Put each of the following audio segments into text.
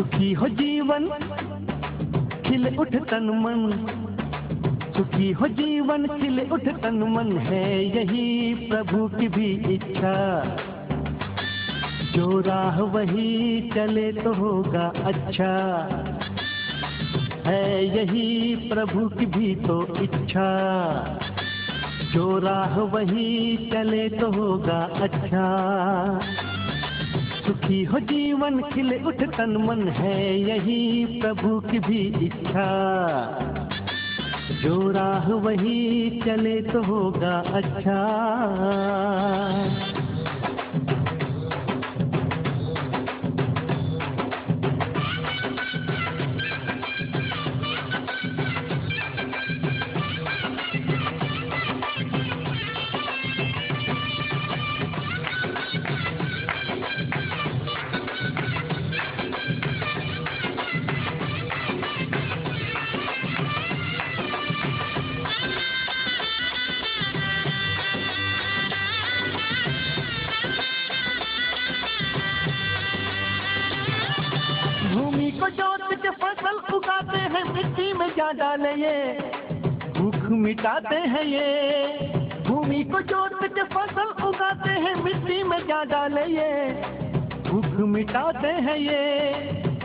सुखी हो जीवन खिले उठ तन मन, सुखी हो जीवन खिले उठ तन मन, है यही प्रभु की भी इच्छा। जो राह वही चले तो होगा अच्छा, है यही प्रभु की भी तो इच्छा। जो राह वही चले तो होगा अच्छा। सुखी हो जीवन खिले उठ तन मन, है यही प्रभु की भी इच्छा। जो राह वही चले तो होगा अच्छा। भूमि को जोत के फसल उगाते हैं, मिट्टी में क्या डाले ये, भूख मिटाते हैं ये। भूमि को जोत के फसल उगाते हैं, मिट्टी में क्या डाले ये, भूख मिटाते हैं ये।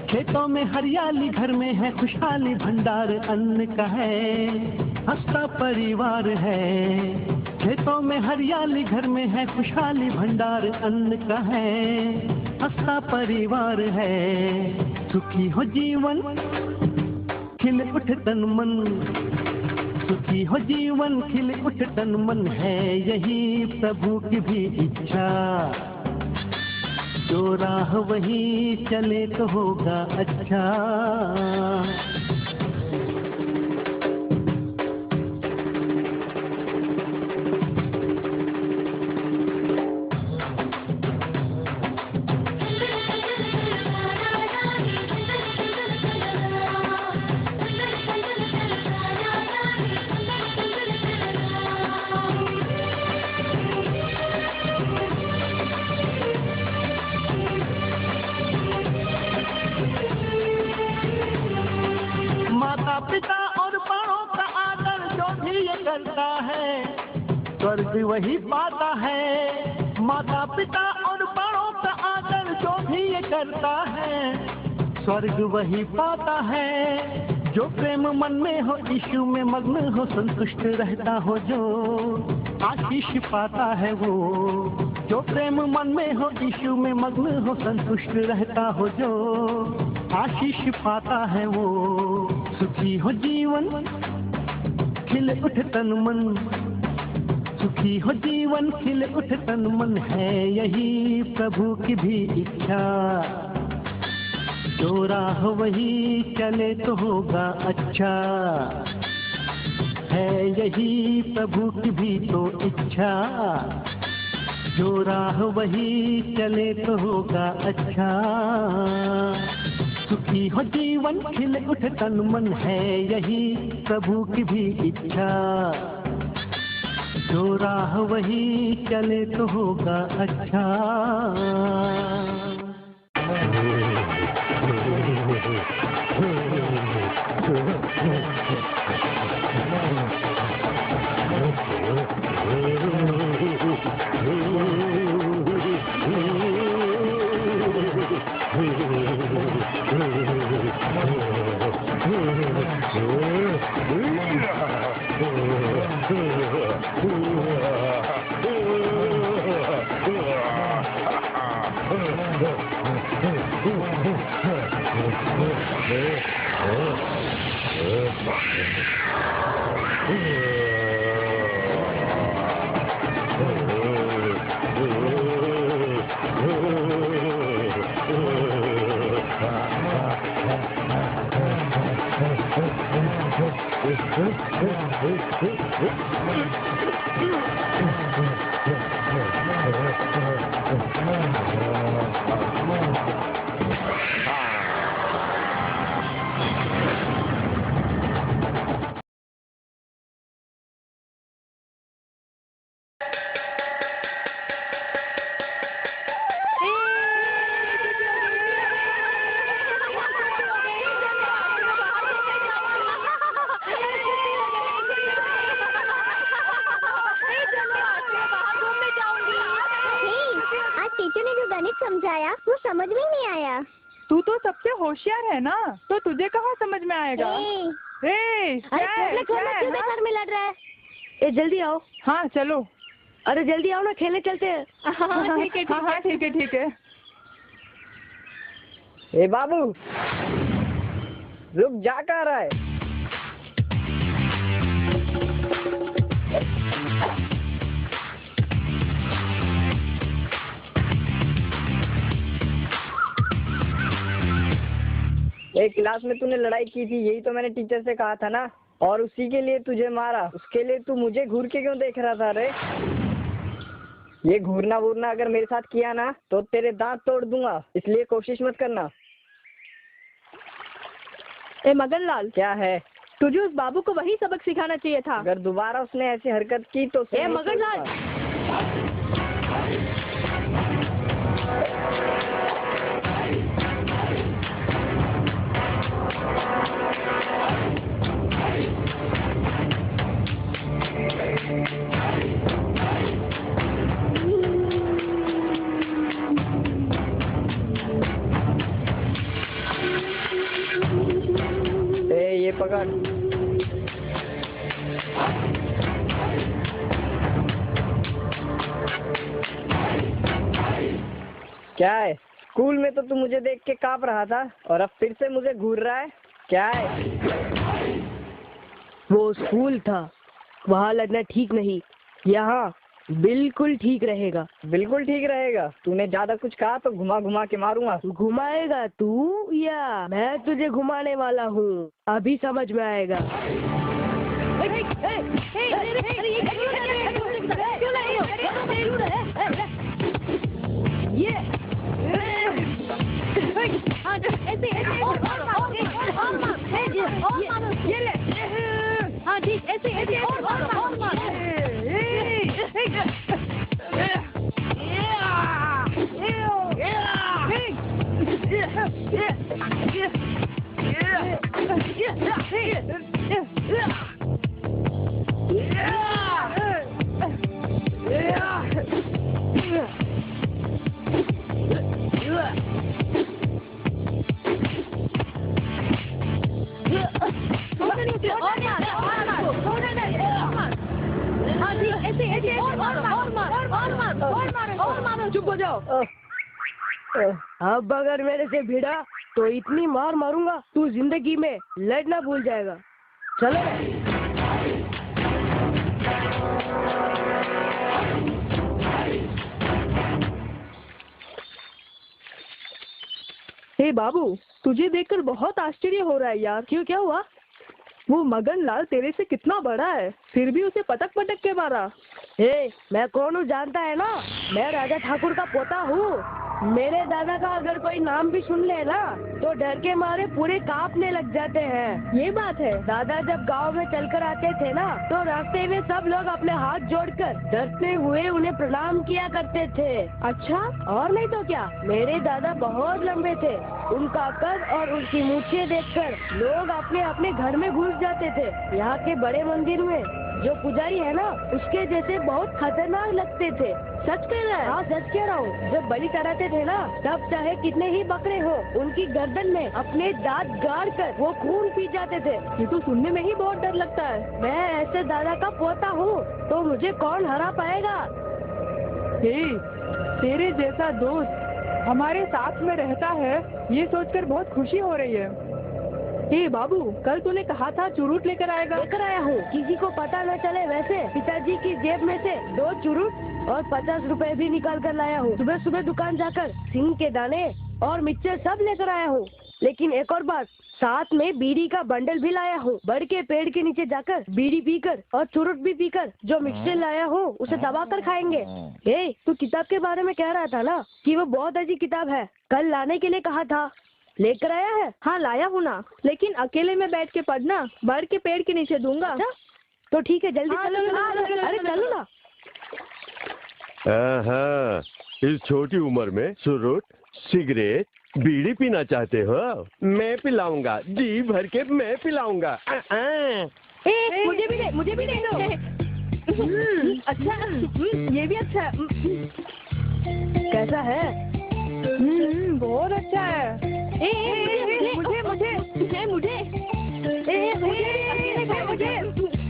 खेतों में हरियाली, घर में है खुशहाली, भंडार अन्न का है, हंसता परिवार है। खेतों में हरियाली, घर में है खुशहाली, भंडार अन्न का है, हंसता परिवार है। सुखी हो जीवन खिले उठ तन मन, सुखी हो जीवन खिले उठ तन मन, है यही प्रभु की भी इच्छा। जो राह वही चले तो होगा अच्छा। माता पिता और बड़ों का आदर जो भी ये करता है, स्वर्ग वही पाता है। माता पिता और बड़ों का आदर जो भी ये करता है, स्वर्ग वही पाता है। जो प्रेम मन में हो, यीशु में मग्न हो, संतुष्ट रहता हो, जो आशीष पाता है वो। जो प्रेम मन में हो, यीशु में मग्न हो, संतुष्ट रहता हो, जो आशीष पाता है वो। सुखी हो जीवन खिले उठ तन मन, सुखी हो जीवन खिले उठ तन मन, है यही प्रभु की भी इच्छा। जो राह वही चले तो होगा अच्छा, है यही प्रभु की भी तो इच्छा। जो राह वही चले तो होगा अच्छा। सुखी हो जीवन खिले उठ तन मन, है यही प्रभु की भी इच्छा। जो राह वही चले तो होगा अच्छा। समझाया वो समझ में नहीं आया। तू तो सबसे होशियार है ना, तो तुझे कहाँ समझ में आएगा। बेकार में लड़ रहा है। ए जल्दी आओ। हाँ चलो। अरे जल्दी आओ ना, खेलने चलते हैं। हाँ ठीक है ठीक है। ए बाबू रुक, जा कहाँ रहा है। एक क्लास में तूने लड़ाई की थी, यही तो मैंने टीचर से कहा था ना, और उसी के लिए तुझे मारा। उसके लिए तू मुझे घूर के क्यों देख रहा था रे। ये घूरना वूरना अगर मेरे साथ किया ना तो तेरे दांत तोड़ दूंगा, इसलिए कोशिश मत करना। ए मगनलाल, क्या है? तुझे उस बाबू को वही सबक सिखाना चाहिए था। अगर दोबारा उसने ऐसी हरकत की तो ए मगनलाल, ये पकड़। क्या है? स्कूल में तो तू मुझे देख के कांप रहा था और अब फिर से मुझे घूर रहा है, क्या है? वो स्कूल था, वहाँ लड़ना ठीक नहीं, यहाँ बिल्कुल ठीक रहेगा। बिल्कुल ठीक रहेगा? तूने ज्यादा कुछ कहा तो घुमा घुमा के मारूंगा। घुमाएगा तू या मैं तुझे घुमाने वाला हूँ, अभी समझ में आएगा। हाँ ठीक, ऐसे और मारो। चुप हो जाओ। अब अगर मेरे से भिड़ा तो इतनी मार मारूंगा तू जिंदगी में लड़ना भूल जाएगा। चलो। हे बाबू, तुझे देखकर बहुत आश्चर्य हो रहा है यार। क्यों, क्या हुआ? वो मगनलाल तेरे से कितना बड़ा है, फिर भी उसे पटक पटक के मारा। मैं कौन हूँ जानता है ना? मैं राजा ठाकुर का पोता हूँ। मेरे दादा का अगर कोई नाम भी सुन ले ना तो डर के मारे पूरे कांपने लग जाते हैं। ये बात है। दादा जब गांव में चलकर आते थे ना तो रास्ते में सब लोग अपने हाथ जोड़कर डरते हुए उन्हें प्रणाम किया करते थे। अच्छा? और नहीं तो क्या, मेरे दादा बहुत लंबे थे। उनका कद और उनकी मूछें देखकर लोग अपने अपने घर में घुस जाते थे। यहाँ के बड़े मंदिर में जो पुजारी है ना उसके जैसे बहुत खतरनाक लगते थे। सच कह रहा है? हाँ सच कह रहा हूँ। जब बलि चढ़ाते थे ना तब चाहे कितने ही बकरे हो उनकी गर्दन में अपने दांत गाड़ कर वो खून पी जाते थे। ये तो सुनने में ही बहुत डर लगता है। मैं ऐसे दादा का पोता हूँ तो मुझे कौन हरा पाएगा? तेरे जैसा दोस्त हमारे साथ में रहता है, ये सोचकर बहुत खुशी हो रही है। बाबू, कल तूने कहा था चुरूट लेकर आएगा। लेकर आया हूँ, किसी को पता न चले वैसे। पिताजी की जेब में से 2 चुरूट और 50 रुपए भी निकाल कर लाया हूँ। सुबह सुबह दुकान जाकर सिंग के दाने और मिक्सचर सब लेकर आया हूँ। लेकिन एक और बात, साथ में बीड़ी का बंडल भी लाया हूँ। बड़ के पेड़ के नीचे जाकर बीड़ी पीकर और चुरूट भी पीकर जो मिक्सचर लाया हूँ उसे दबा कर खाएंगे। तू किताब के बारे में कह रहा था ना कि वो बहुत अच्छी किताब है, कल लाने के लिए कहा था, लेकर आया है? हाँ लाया हूँ ना, लेकिन अकेले में बैठ के पढ़ना, बड़ के पेड़ के नीचे दूंगा। अच्छा? तो ठीक है, जल्दी चलो। अरे चलो ना। इस छोटी उम्र में चुरूट, सिगरेट, बीड़ी पीना चाहते हो? मैं पिलाऊंगा, जी भर के मैं पिलाऊंगा। मुझे भी दे दो। अच्छा, ये भी अच्छा है। कैसा है? बहुत अच्छा है। मुझे मुझे मुझे मुझे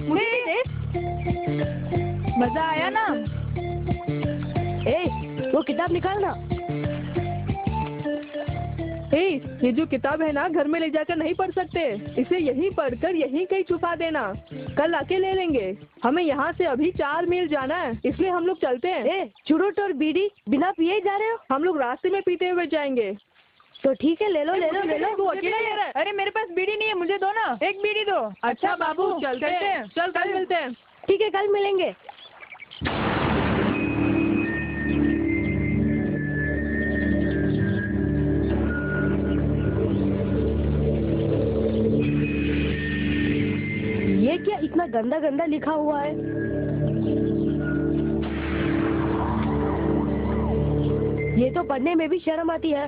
मुझे मजा आया ना? वो किताब निकालना। ये जो किताब है ना, घर में ले जाकर नहीं पढ़ सकते। इसे यहीं पढ़कर यहीं कहीं छुपा देना। कल आके ले लेंगे। हमें यहाँ से अभी 4 मील जाना है, इसलिए हम लोग चलते हैं। चुरुट और बीड़ी बिना पिए जा रहे हो? हम लोग रास्ते में पीते हुए जाएंगे। तो ठीक है, ले लो ले लो ले लो। तू अकेला ले रहा है? अरे मेरे पास बीड़ी नहीं है, मुझे दो ना, एक बीड़ी दो। अच्छा बाबू, चलते हैं। चल कल मिलते हैं। ठीक है, कल मिलेंगे। ये क्या इतना गंदा गंदा लिखा हुआ है? ये तो पढ़ने में भी शर्म आती है।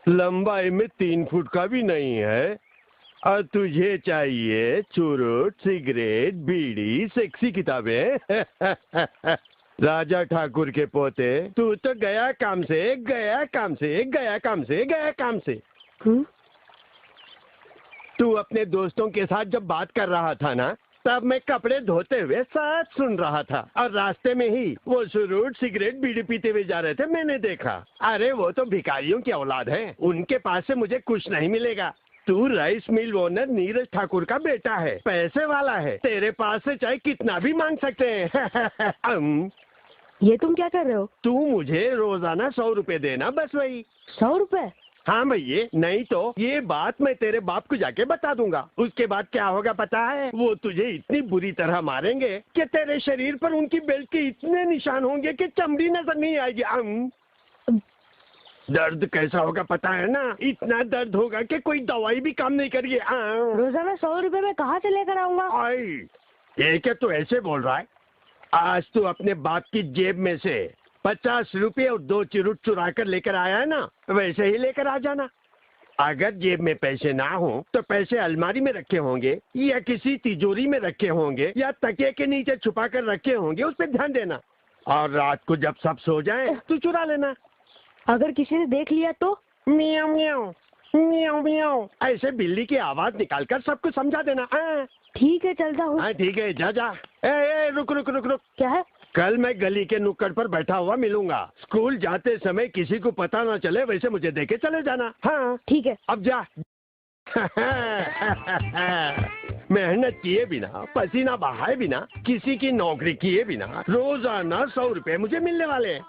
लंबाई में 3 फुट का भी नहीं है और तुझे चाहिए चुरुट, सिगरेट, बीड़ी, सेक्सी किताबें। राजा ठाकुर के पोते, तू तो गया काम से गया काम से गया काम से गया काम से। तू अपने दोस्तों के साथ जब बात कर रहा था ना, तब मैं कपड़े धोते हुए साथ सुन रहा था और रास्ते में ही वो चुरुट, सिगरेट, बीड़ी पीते हुए जा रहे थे, मैंने देखा। अरे वो तो भिखारियों की औलाद है, उनके पास से मुझे कुछ नहीं मिलेगा। तू rice mill owner Neeraj Thakur का बेटा है, पैसे वाला है, तेरे पास से चाहे कितना भी मांग सकते हैं। ये तुम क्या कर रहे हो? तू मुझे रोजाना 100 रुपए देना, बस वही। 100 रुपए? हाँ भैया, नहीं तो ये बात मैं तेरे बाप को जाके बता दूंगा। उसके बाद क्या होगा पता है? वो तुझे इतनी बुरी तरह मारेंगे कि तेरे शरीर पर उनकी बेल्ट के इतने निशान होंगे कि चमड़ी नजर नहीं आएगी। दर्द कैसा होगा पता है ना? इतना दर्द होगा कि कोई दवाई भी काम नहीं करेगी। रोजाना 100 रुपए में कहाँ से लेकर आऊंगा? ये क्या तू ऐसे बोल रहा है? आज तू अपने बाप की जेब में से 50 रुपए और 2 चुरुट चुरा कर लेकर आया है ना, वैसे ही लेकर आ जाना। अगर जेब में पैसे ना हो तो पैसे अलमारी में रखे होंगे या किसी तिजोरी में रखे होंगे या तकिए के नीचे छुपा कर रखे होंगे, उस पर ध्यान देना। और रात को जब सब सो जाए तो चुरा लेना। अगर किसी ने देख लिया तो? मियाओ मियाओ मियाओ मियाओ ऐसे बिल्ली की आवाज निकालकर सबको समझा देना। ठीक है, चलता हूँ। ठीक है, जा जा। रुक रुक रुक रुक। क्या है? कल मैं गली के नुक्कड़ पर बैठा हुआ मिलूंगा। स्कूल जाते समय किसी को पता ना चले वैसे मुझे देके चले जाना। हाँ ठीक है। अब जा। मेहनत किए बिना, पसीना बहाए बिना, किसी की नौकरी किए बिना रोजाना 100 रुपए मुझे मिलने वाले हैं।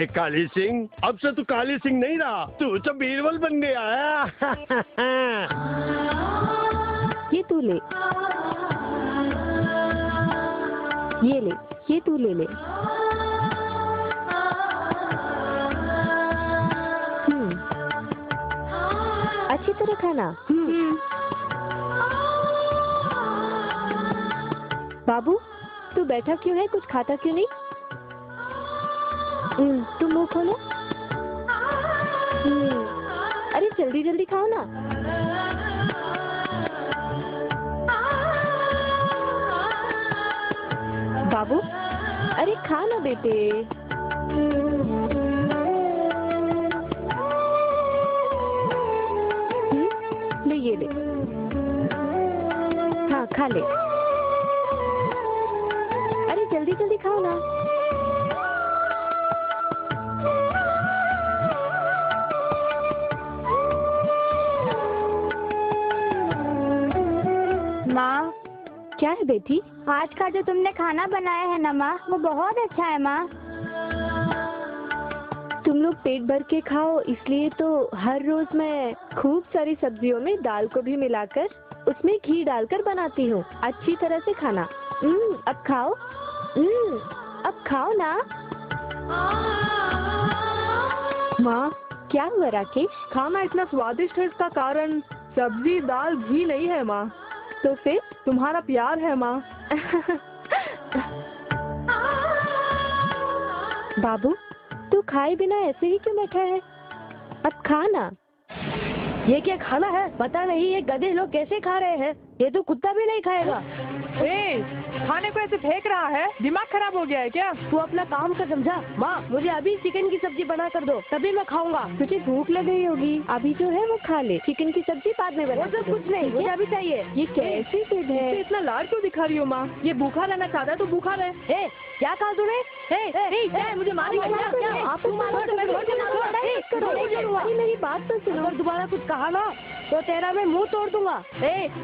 काली सिंह, अब से तू काली सिंह नहीं रहा, तू तो बीरबल बन गया है। ये तू ले, ये ले, ये तू ले ले। अच्छी तरह खाना। बाबू, तू बैठा क्यों है? कुछ खाता क्यों नहीं? तुम मुंह खोलो। अरे जल्दी जल्दी खाओ ना। बाबू, अरे खा ना बेटे। खा ले। अरे जल्दी जल्दी खाओ ना। माँ, क्या है बेटी? आज का जो तुमने खाना बनाया है ना माँ, वो बहुत अच्छा है माँ। तुम लोग पेट भर के खाओ, इसलिए तो हर रोज मैं खूब सारी सब्जियों में दाल को भी मिलाकर उसमें घी डालकर बनाती हूँ। अच्छी तरह से खाना। अब खाओ। अब खाओ ना। माँ, क्या हुआ राकेश? खाना इतना स्वादिष्ट है, इसका कारण सब्जी दाल घी नहीं है माँ, तो फिर? तुम्हारा प्यार है माँ। बाबू, तू खाए बिना ऐसे ही क्यों बैठा है? अब खा ना। ये क्या खाना है? पता नहीं ये गधे लोग कैसे खा रहे हैं। ये तो कुत्ता भी नहीं खाएगा। खाने को ऐसे फेंक रहा है, दिमाग खराब हो गया है क्या? तू अपना काम का समझा। माँ, मुझे अभी चिकन की सब्जी बना कर दो, तभी मैं खाऊंगा। तुझे भूख लग गई होगी, अभी जो है वो खा ले। चिकन की सब्जी बाद में बना। वो सब कुछ नहीं, मुझे अभी चाहिए। ये कैसी जिद है? इसे इतना लाड क्यों दिखा रही हो माँ? ये भूखा रहना चाहता है तो भूखा रहे। क्या कहा तूने? मुझे मारेगा क्या? आप मेरी बात तो सुनो। अगर दोबारा कुछ कहा ना तो तेरा मैं मुंह तोड़ दूंगा।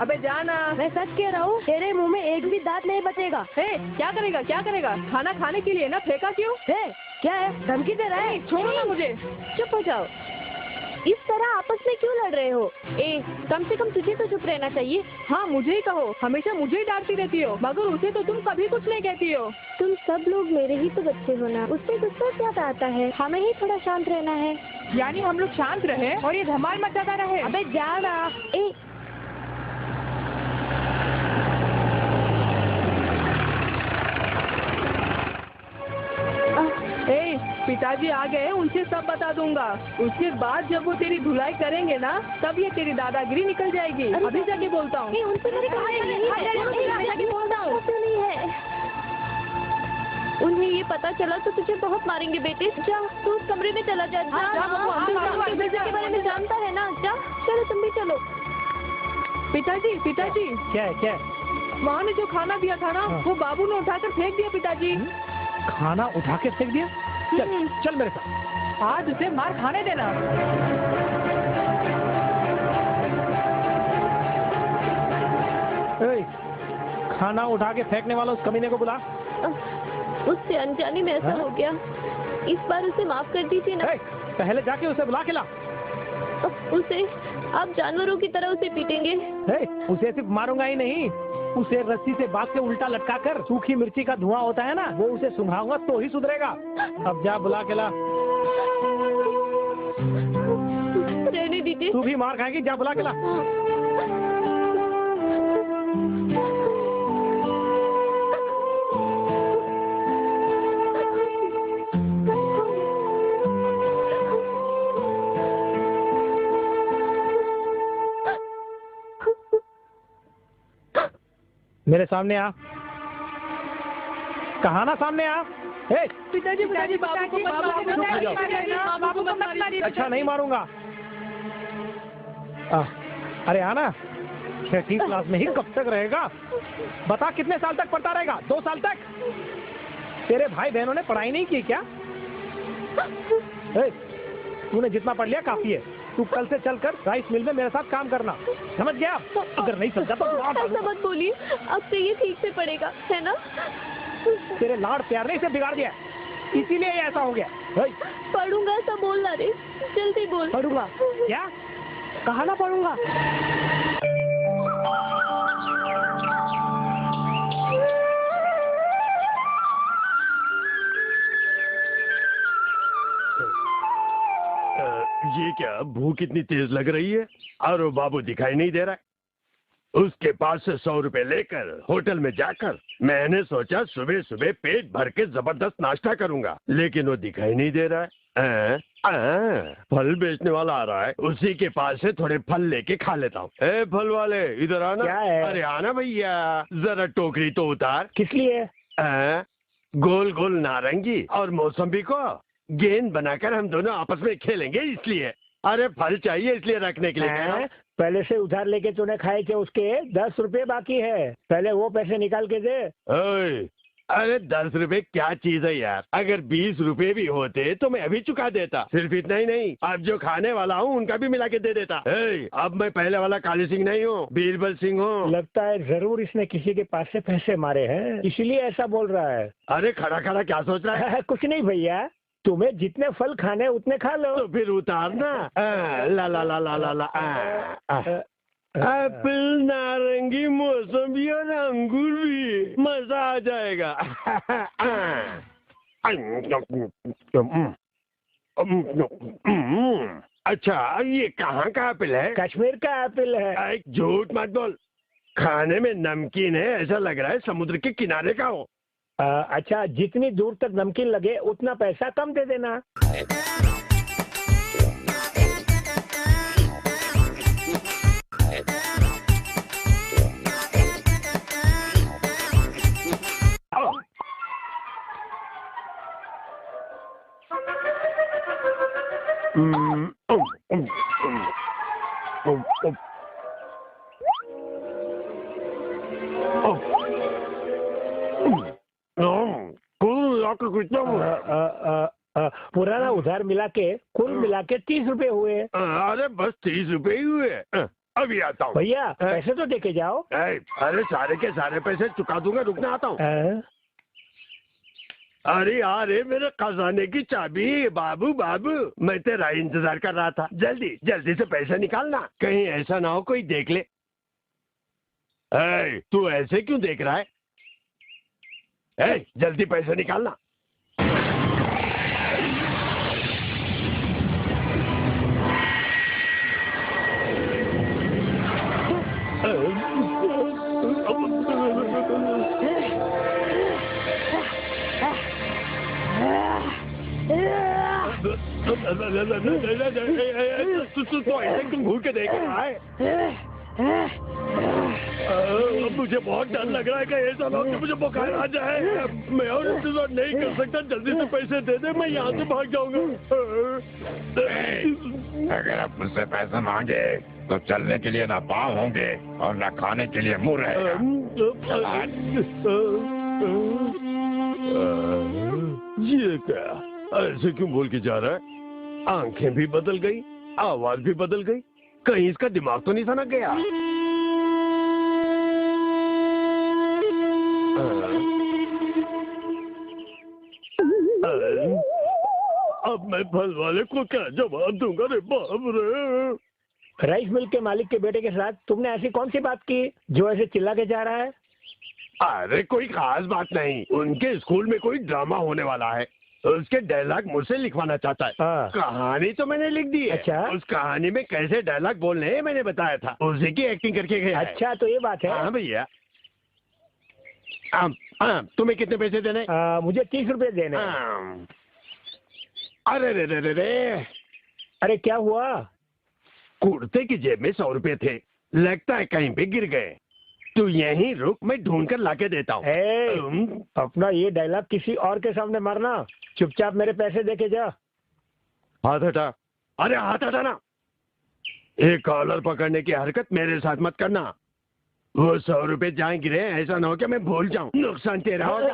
अबे जाना। मैं सच कह रहा हूँ, तेरे मुंह में एक भी दांत नहीं बचेगा। क्या करेगा क्या करेगा? खाना खाने के लिए ना, फेंका क्यों? क्या है? धमकी दे रहा है? छोड़ो ना मुझे। चुप हो जाओ। इस तरह आपस में क्यों लड़ रहे हो? कम से कम तुझे तो चुप रहना चाहिए। हाँ, मुझे ही कहो, हमेशा मुझे ही डांटती रहती हो, मगर उसे तो तुम कभी कुछ नहीं कहती हो। तुम सब लोग मेरे ही तो बच्चे हो ना, उससे गुस्सा क्या आता है? हमें ही थोड़ा शांत रहना है। यानी हम लोग शांत रहे और ये धमाल मचाता रहे? अबे जाना। पिताजी आ गए, उनसे सब बता दूंगा। उसके बाद जब वो तेरी धुलाई करेंगे ना, तब ये तेरी दादागिरी निकल जाएगी। अभी जाके बोलता हूँ। उनसे मेरी कहानी नहीं है। उन्हें ये पता चला तो तुझे बहुत मारेंगे बेटे। जा, तू उस कमरे में चला जा। के बारे में जानता है ना? जा, चलो तुम भी चलो। पिताजी क्या? माँ ने जो खाना दिया था ना, वो बाबू ने उठाकर फेंक दिया। पिताजी, खाना उठा के फेंक दिया? चल मेरे साथ। आज उसे मार खाने देना। खाना उठा के फेंकने वाला उस कमीने को बुला। उससे अनजाने में ऐसा हो गया, इस बार उसे माफ कर दीजिए ना। पहले जाके उसे बुला के ला। उसे आप जानवरों की तरह उसे पीटेंगे? उसे सिर्फ मारूंगा ही नहीं, उसे रस्सी से बांध के उल्टा लटका कर सूखी मिर्ची का धुआं होता है ना, वो उसे सुंघाऊंगा तो ही सुधरेगा। अब जा बुला के ला। रहने दीजिए। तू भी मार खाएगी, जा बुला के ला। मेरे सामने आ। कहा ना सामने आ। पिताजी बाबू को मत मारिए। अच्छा नहीं मारूंगा। अरे आना, 6ठी क्लास में ही कब तक रहेगा? बता कितने साल तक पढ़ता रहेगा? 2 साल तक? तेरे भाई बहनों ने पढ़ाई नहीं की क्या? तूने जितना पढ़ लिया काफी है। तू कल से चलकर राइस मिल में मेरे साथ काम करना, समझ गया? अगर नहीं समझा तो ऐसा मत बोलिए, अब से ये ठीक से पड़ेगा, है ना? तेरे लाड़ प्यार ने इसे बिगाड़ दिया, इसीलिए ऐसा हो गया। पढ़ूंगा ऐसा बोलना रे, जल्दी बोल। पढ़ूंगा? क्या कहा ना पढ़ूंगा? ये क्या, भूख इतनी तेज लग रही है और वो बाबू दिखाई नहीं दे रहा है। उसके पास से 100 रुपए लेकर होटल में जाकर मैंने सोचा सुबह सुबह पेट भर के जबरदस्त नाश्ता करूंगा, लेकिन वो दिखाई नहीं दे रहा है। फल बेचने वाला आ रहा है, उसी के पास से थोड़े फल लेके खा लेता हूँ। फल वाले इधर आना। क्या है? अरे आना भैया, जरा टोकरी तो उतार। किस लिए? गोल गोल नारंगी और मौसम्बी को गेंद बनाकर हम दोनों आपस में खेलेंगे, इसलिए। अरे फल चाहिए इसलिए रखने के लिए कह रहा हूं। पहले से उधार लेके तूने खाए थे उसके 10 रुपए बाकी है, पहले वो पैसे निकाल के दे। ओए, अरे 10 रुपए क्या चीज है यार, अगर 20 रुपए भी होते तो मैं अभी चुका देता। सिर्फ इतना ही नहीं, अब जो खाने वाला हूँ उनका भी मिला के दे देता। अब मैं पहले वाला काली सिंह नहीं हूँ, बीरबल सिंह हूँ। लगता है जरूर इसने किसी के पास से पैसे मारे हैं, इसीलिए ऐसा बोल रहा है। अरे खड़ा खड़ा क्या सोच रहा है? कुछ नहीं भैया, तुम्हें जितने फल खाने उतने खा लो। तो फिर उतारना। ला ला ला ला ला ला। एप्पल, नारंगी, मौसमी और अंगूर भी, मजा आ जाएगा। अच्छा, ये कहाँ का एप्पल है? कश्मीर का एप्पल है। झूठ मत बोल, खाने में नमकीन है, ऐसा लग रहा है समुद्र के किनारे का हो। अच्छा, जितनी दूर तक नमकीन लगे उतना पैसा कम दे देना। पुराना उधार मिला के कुल मिला के 30 रुपए हुए। अरे बस 30 रुपए ही हुए। अभी आता हूँ भैया, पैसे तो देके जाओ। अरे सारे के सारे पैसे चुका दूंगा, रुकना आता हूँ। अरे यार, मेरे खजाने की चाबी। बाबू बाबू, मैं तेरा इंतजार कर रहा था, जल्दी जल्दी से पैसे निकालना, कहीं ऐसा ना हो कोई देख ले। तू ऐसे क्यों देख रहा है? जल्दी पैसे निकालना। तो ऐसे क्यों घूर के देख रहा है? मुझे बहुत डर लग रहा है कि ऐसा ना हो कि मुझे बुखार आ जाए। मैं और इंतजार नहीं कर सकता, जल्दी से पैसे दे दे, मैं यहाँ से भाग जाऊंगा। अगर आप मुझसे पैसे मांगे तो चलने के लिए ना पाँव होंगे और ना खाने के लिए मुंह रहेगा। ये क्या, ऐसे क्यों बोल के जा रहा है? आंखें भी बदल गई, आवाज भी बदल गई, कहीं इसका दिमाग तो नहीं सनक गया? अब मैं फल वाले को क्या जवाब दूंगा रे बाप रे? राइस मिल के मालिक के बेटे के साथ तुमने ऐसी कौन सी बात की जो ऐसे चिल्ला के जा रहा है? अरे कोई खास बात नहीं, उनके स्कूल में कोई ड्रामा होने वाला है, उसके डायलॉग मुझसे लिखवाना चाहता है। कहानी तो मैंने लिख दी है। अच्छा? उस कहानी में कैसे डायलॉग बोलने हैं मैंने बताया था, उसी की एक्टिंग करके गया है। अच्छा, तो ये बात है। हाँ भैया। तुम्हें कितने पैसे देने? मुझे 30 रुपए देने। अरे रे रे रे रे, अरे क्या हुआ? कुर्ते की जेब में 100 रुपए थे, लगता है कहीं पे गिर गए। तू यहीं रुक, मैं ढूंढ कर लाके देता हूँ। अपना ये डायलॉग किसी और के सामने मारना, चुपचाप मेरे पैसे देके जा। हाथ हटा। अरे हाथ हटा ना। एक कॉलर पकड़ने की हरकत मेरे साथ मत करना। वो 100 रुपए जहाँ गिरे, ऐसा ना हो कि मैं भूल जाऊं, नुकसान तेरा होगा।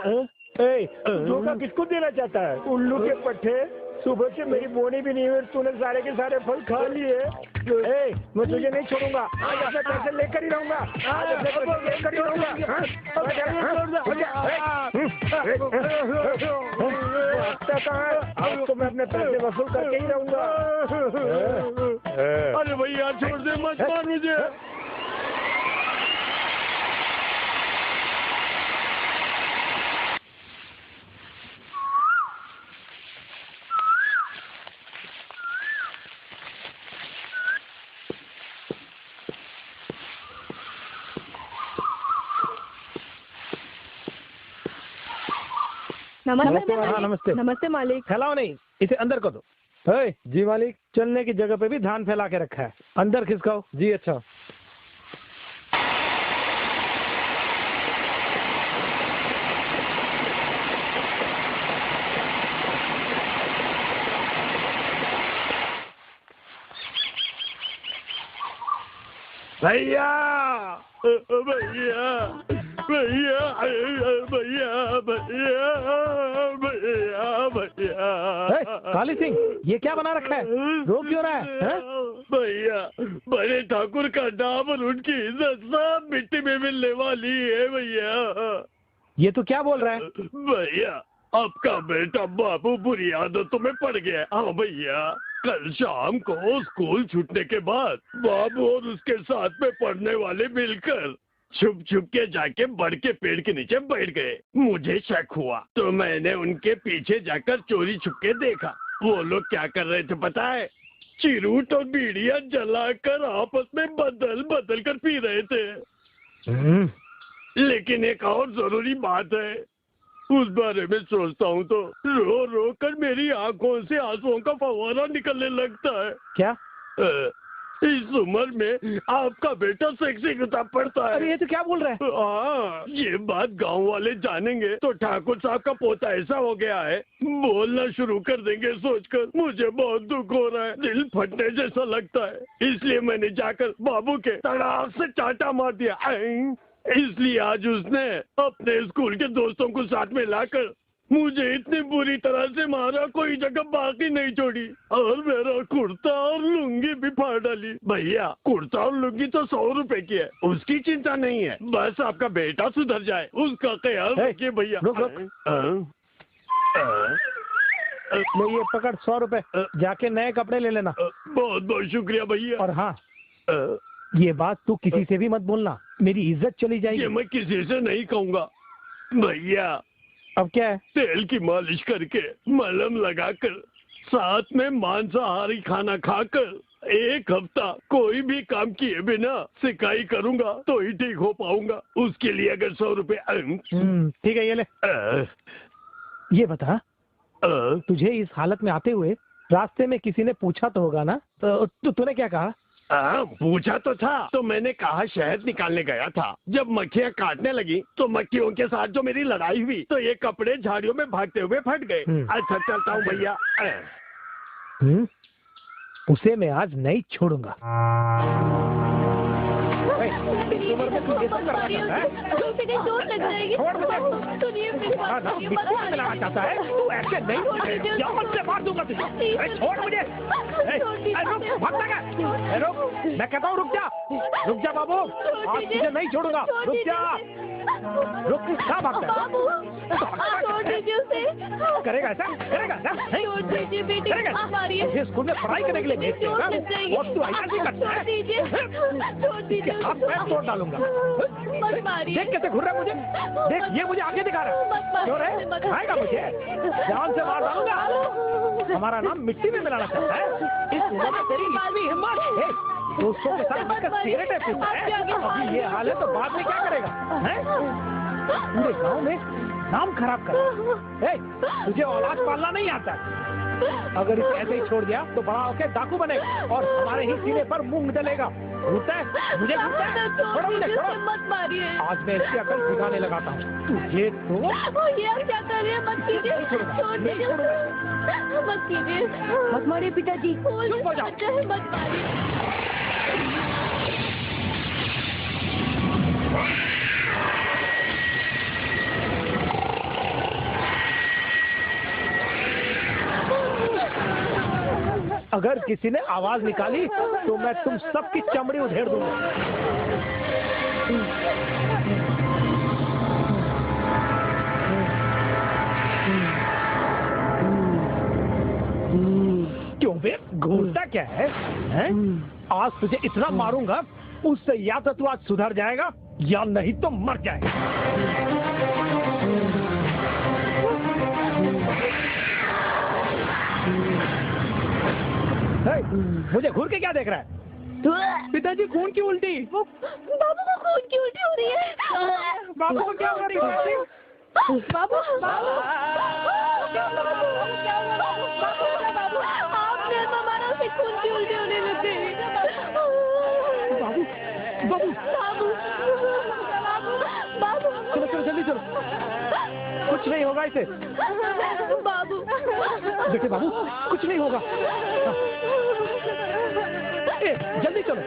धोखा किसको देना चाहता है? उल्लू के पट्टे, सुबह से मेरी बोनी भी नहीं हुई, तूने सारे के सारे फल खा लिए। मैं तुझे नहीं छोड़ूंगा, आज अपने पैसे लेकर ही रहूंगा, आज अपने पैसे लेकर ही रहूंगा। अब तो मैं अपने पैसे वसूल करके ही रहूंगा। अरे भैया छोड़ दे, मत मार मुझे। नमस्ते। हाँ, नमस्ते। नमस्ते मालिक। फैलाओ नहीं, इसे अंदर कर दो। जी मालिक, चलने की जगह पे भी धान फैला के रखा है, अंदर खिसकाओ। जी अच्छा। भैया भैया भैया भैया भैया भैया भैया। काली सिंह, ये क्या बना रखा है? रोक क्यों रहा है? भैया, बड़े ठाकुर का नाम और उनकी इज्जत सब मिट्टी में मिलने वाली है भैया। ये तो क्या बोल रहा है? भैया, आपका बेटा बाबू बुरी आदतों में पड़ गया। हाँ भैया, कल शाम को स्कूल छूटने के बाद बाबू और उसके साथ में पढ़ने वाले मिलकर छुप छुप के जाके बड़ के पेड़ के नीचे बैठ गए। मुझे शक हुआ तो मैंने उनके पीछे जाकर चोरी छुप के देखा। वो लोग क्या कर रहे थे पता है? चिरूट और बीड़ियां जलाकर आपस में बदल बदल कर पी रहे थे। लेकिन एक और जरूरी बात है, उस बारे में सोचता हूँ तो रो रो कर मेरी आंखों से आंसुओं का फव्वारा निकलने लगता है। क्या? इस उम्र में आपका बेटा सेक्सी किताब पढ़ता है। अरे ये तो क्या बोल रहा है? हाँ, ये बात गांव वाले जानेंगे तो ठाकुर साहब का पोता ऐसा हो गया है, बोलना शुरू कर देंगे सोचकर मुझे बहुत दुख हो रहा है। दिल फटने जैसा लगता है। इसलिए मैंने जाकर बाबू के तड़ाक से चाटा मार दिया। इसलिए आज उसने अपने स्कूल के दोस्तों को साथ में लाकर मुझे इतनी बुरी तरह से मारा, कोई जगह बाकी नहीं छोड़ी और मेरा कुर्ता और लुंगी भी फाड़ डाली। भैया, कुर्ता और लुंगी तो 100 रुपए की है, उसकी चिंता नहीं है। बस आपका बेटा सुधर जाए, उसका ख्याल रखिए भैया। रुक रुक। ले ये पकड़ 100 रुपए, जाके नए कपड़े ले लेना। बहुत बहुत शुक्रिया भैया। और हाँ, ये बात तू किसी से भी मत बोलना, मेरी इज्जत चली जाएगी। ये मैं किसी से नहीं कहूँगा भैया। अब क्या है? तेल की मालिश करके मलहम लगाकर साथ में मांसाहारी खाना खाकर 1 हफ्ता कोई भी काम किए बिना सिकाई करूँगा तो ही ठीक हो पाऊंगा। उसके लिए अगर 100 रुपए। ठीक है, ये ले। ये बता, तुझे इस हालत में आते हुए रास्ते में किसी ने पूछा तो होगा ना, तो तूने क्या कहा? पूछा तो था, तो मैंने कहा शहद निकालने गया था। जब मक्खियाँ काटने लगी तो मक्खियों के साथ जो मेरी लड़ाई हुई तो ये कपड़े झाड़ियों में भागते हुए फट गए। अच्छा चलता हूँ भैया। उसे मैं आज नहीं छोड़ूंगा। इस उम्र में तू ये सब करना चाहता है? छोड़ मुझे। मिलाना चाहता है? तू ऐसे नहीं, जान से मार दूंगा तुझे। छोड़ मुझे। रुक, भागता क्या? रुक, मैं कहता हूँ रुक जा बाबू, आज तुझे नहीं छोड़ूंगा। रुक जा, रुक। क्या भागता है? करेगा ऐसा? करेगा ऐसा? ये स्कूल में पढ़ाई करने के लिए भेजते हैं ना, और तू ऐसा नहीं करता है? हाथ पैर तोड़ डालूंगा। देख कैसे घूर रहा है मुझे। देख, ये मुझे आगे दिखा रहा है। क्यों रे? आएगा मुझे, जान से मार डालूंगा। हमारा नाम मिट्टी में मिलाना चाहता है? इस उम्र में तेरी इतनी हिम्मत? दोस्तों के साथ मिलकर सिगरेट पीता है। अभी ये हाल है तो बाद में क्या करेगा? पूरे गांव में नाम खराब कर। तुझे औलाद पालना नहीं आता। अगर इसे ऐसे ही छोड़ दिया तो बड़ा होकर डाकू बनेगा और हमारे ही सीने पर मूंग डलेगा। घूरता है मुझे, घूरता है। छोड़ो मुझे, छोड़ो। मत मारिए। आज मैं इसकी अकल सिखाने लगाता हूँ। तुझे तो ये क्या कर रहे हैं? मत कीजिए, छोड़ दीजिए, मत कीजिए, मत मारिए पिताजी। चुप हो जाओ। मत मारिए। अगर किसी ने आवाज निकाली तो मैं तुम सबकी चमड़ी उधेड़ दूंगा। क्यों बे, घूरता क्या है? आज तुझे इतना मारूंगा, उससे या तो तू आज सुधर जाएगा या नहीं तो मर जाएगा। मुझे घूर के क्या देख रहा है? पिताजी, खून की उल्टी। बाबू को खून की उल्टी हो रही है। बाबू को क्या हो रही है? बाबू, आपने हमारा से खून की उल्टी होने लग गई। बाबू, चलो चलो जल्दी चलो, कुछ नहीं होगा इसे। बाबू, देखिए बाबू, कुछ नहीं होगा। जल्दी चलो।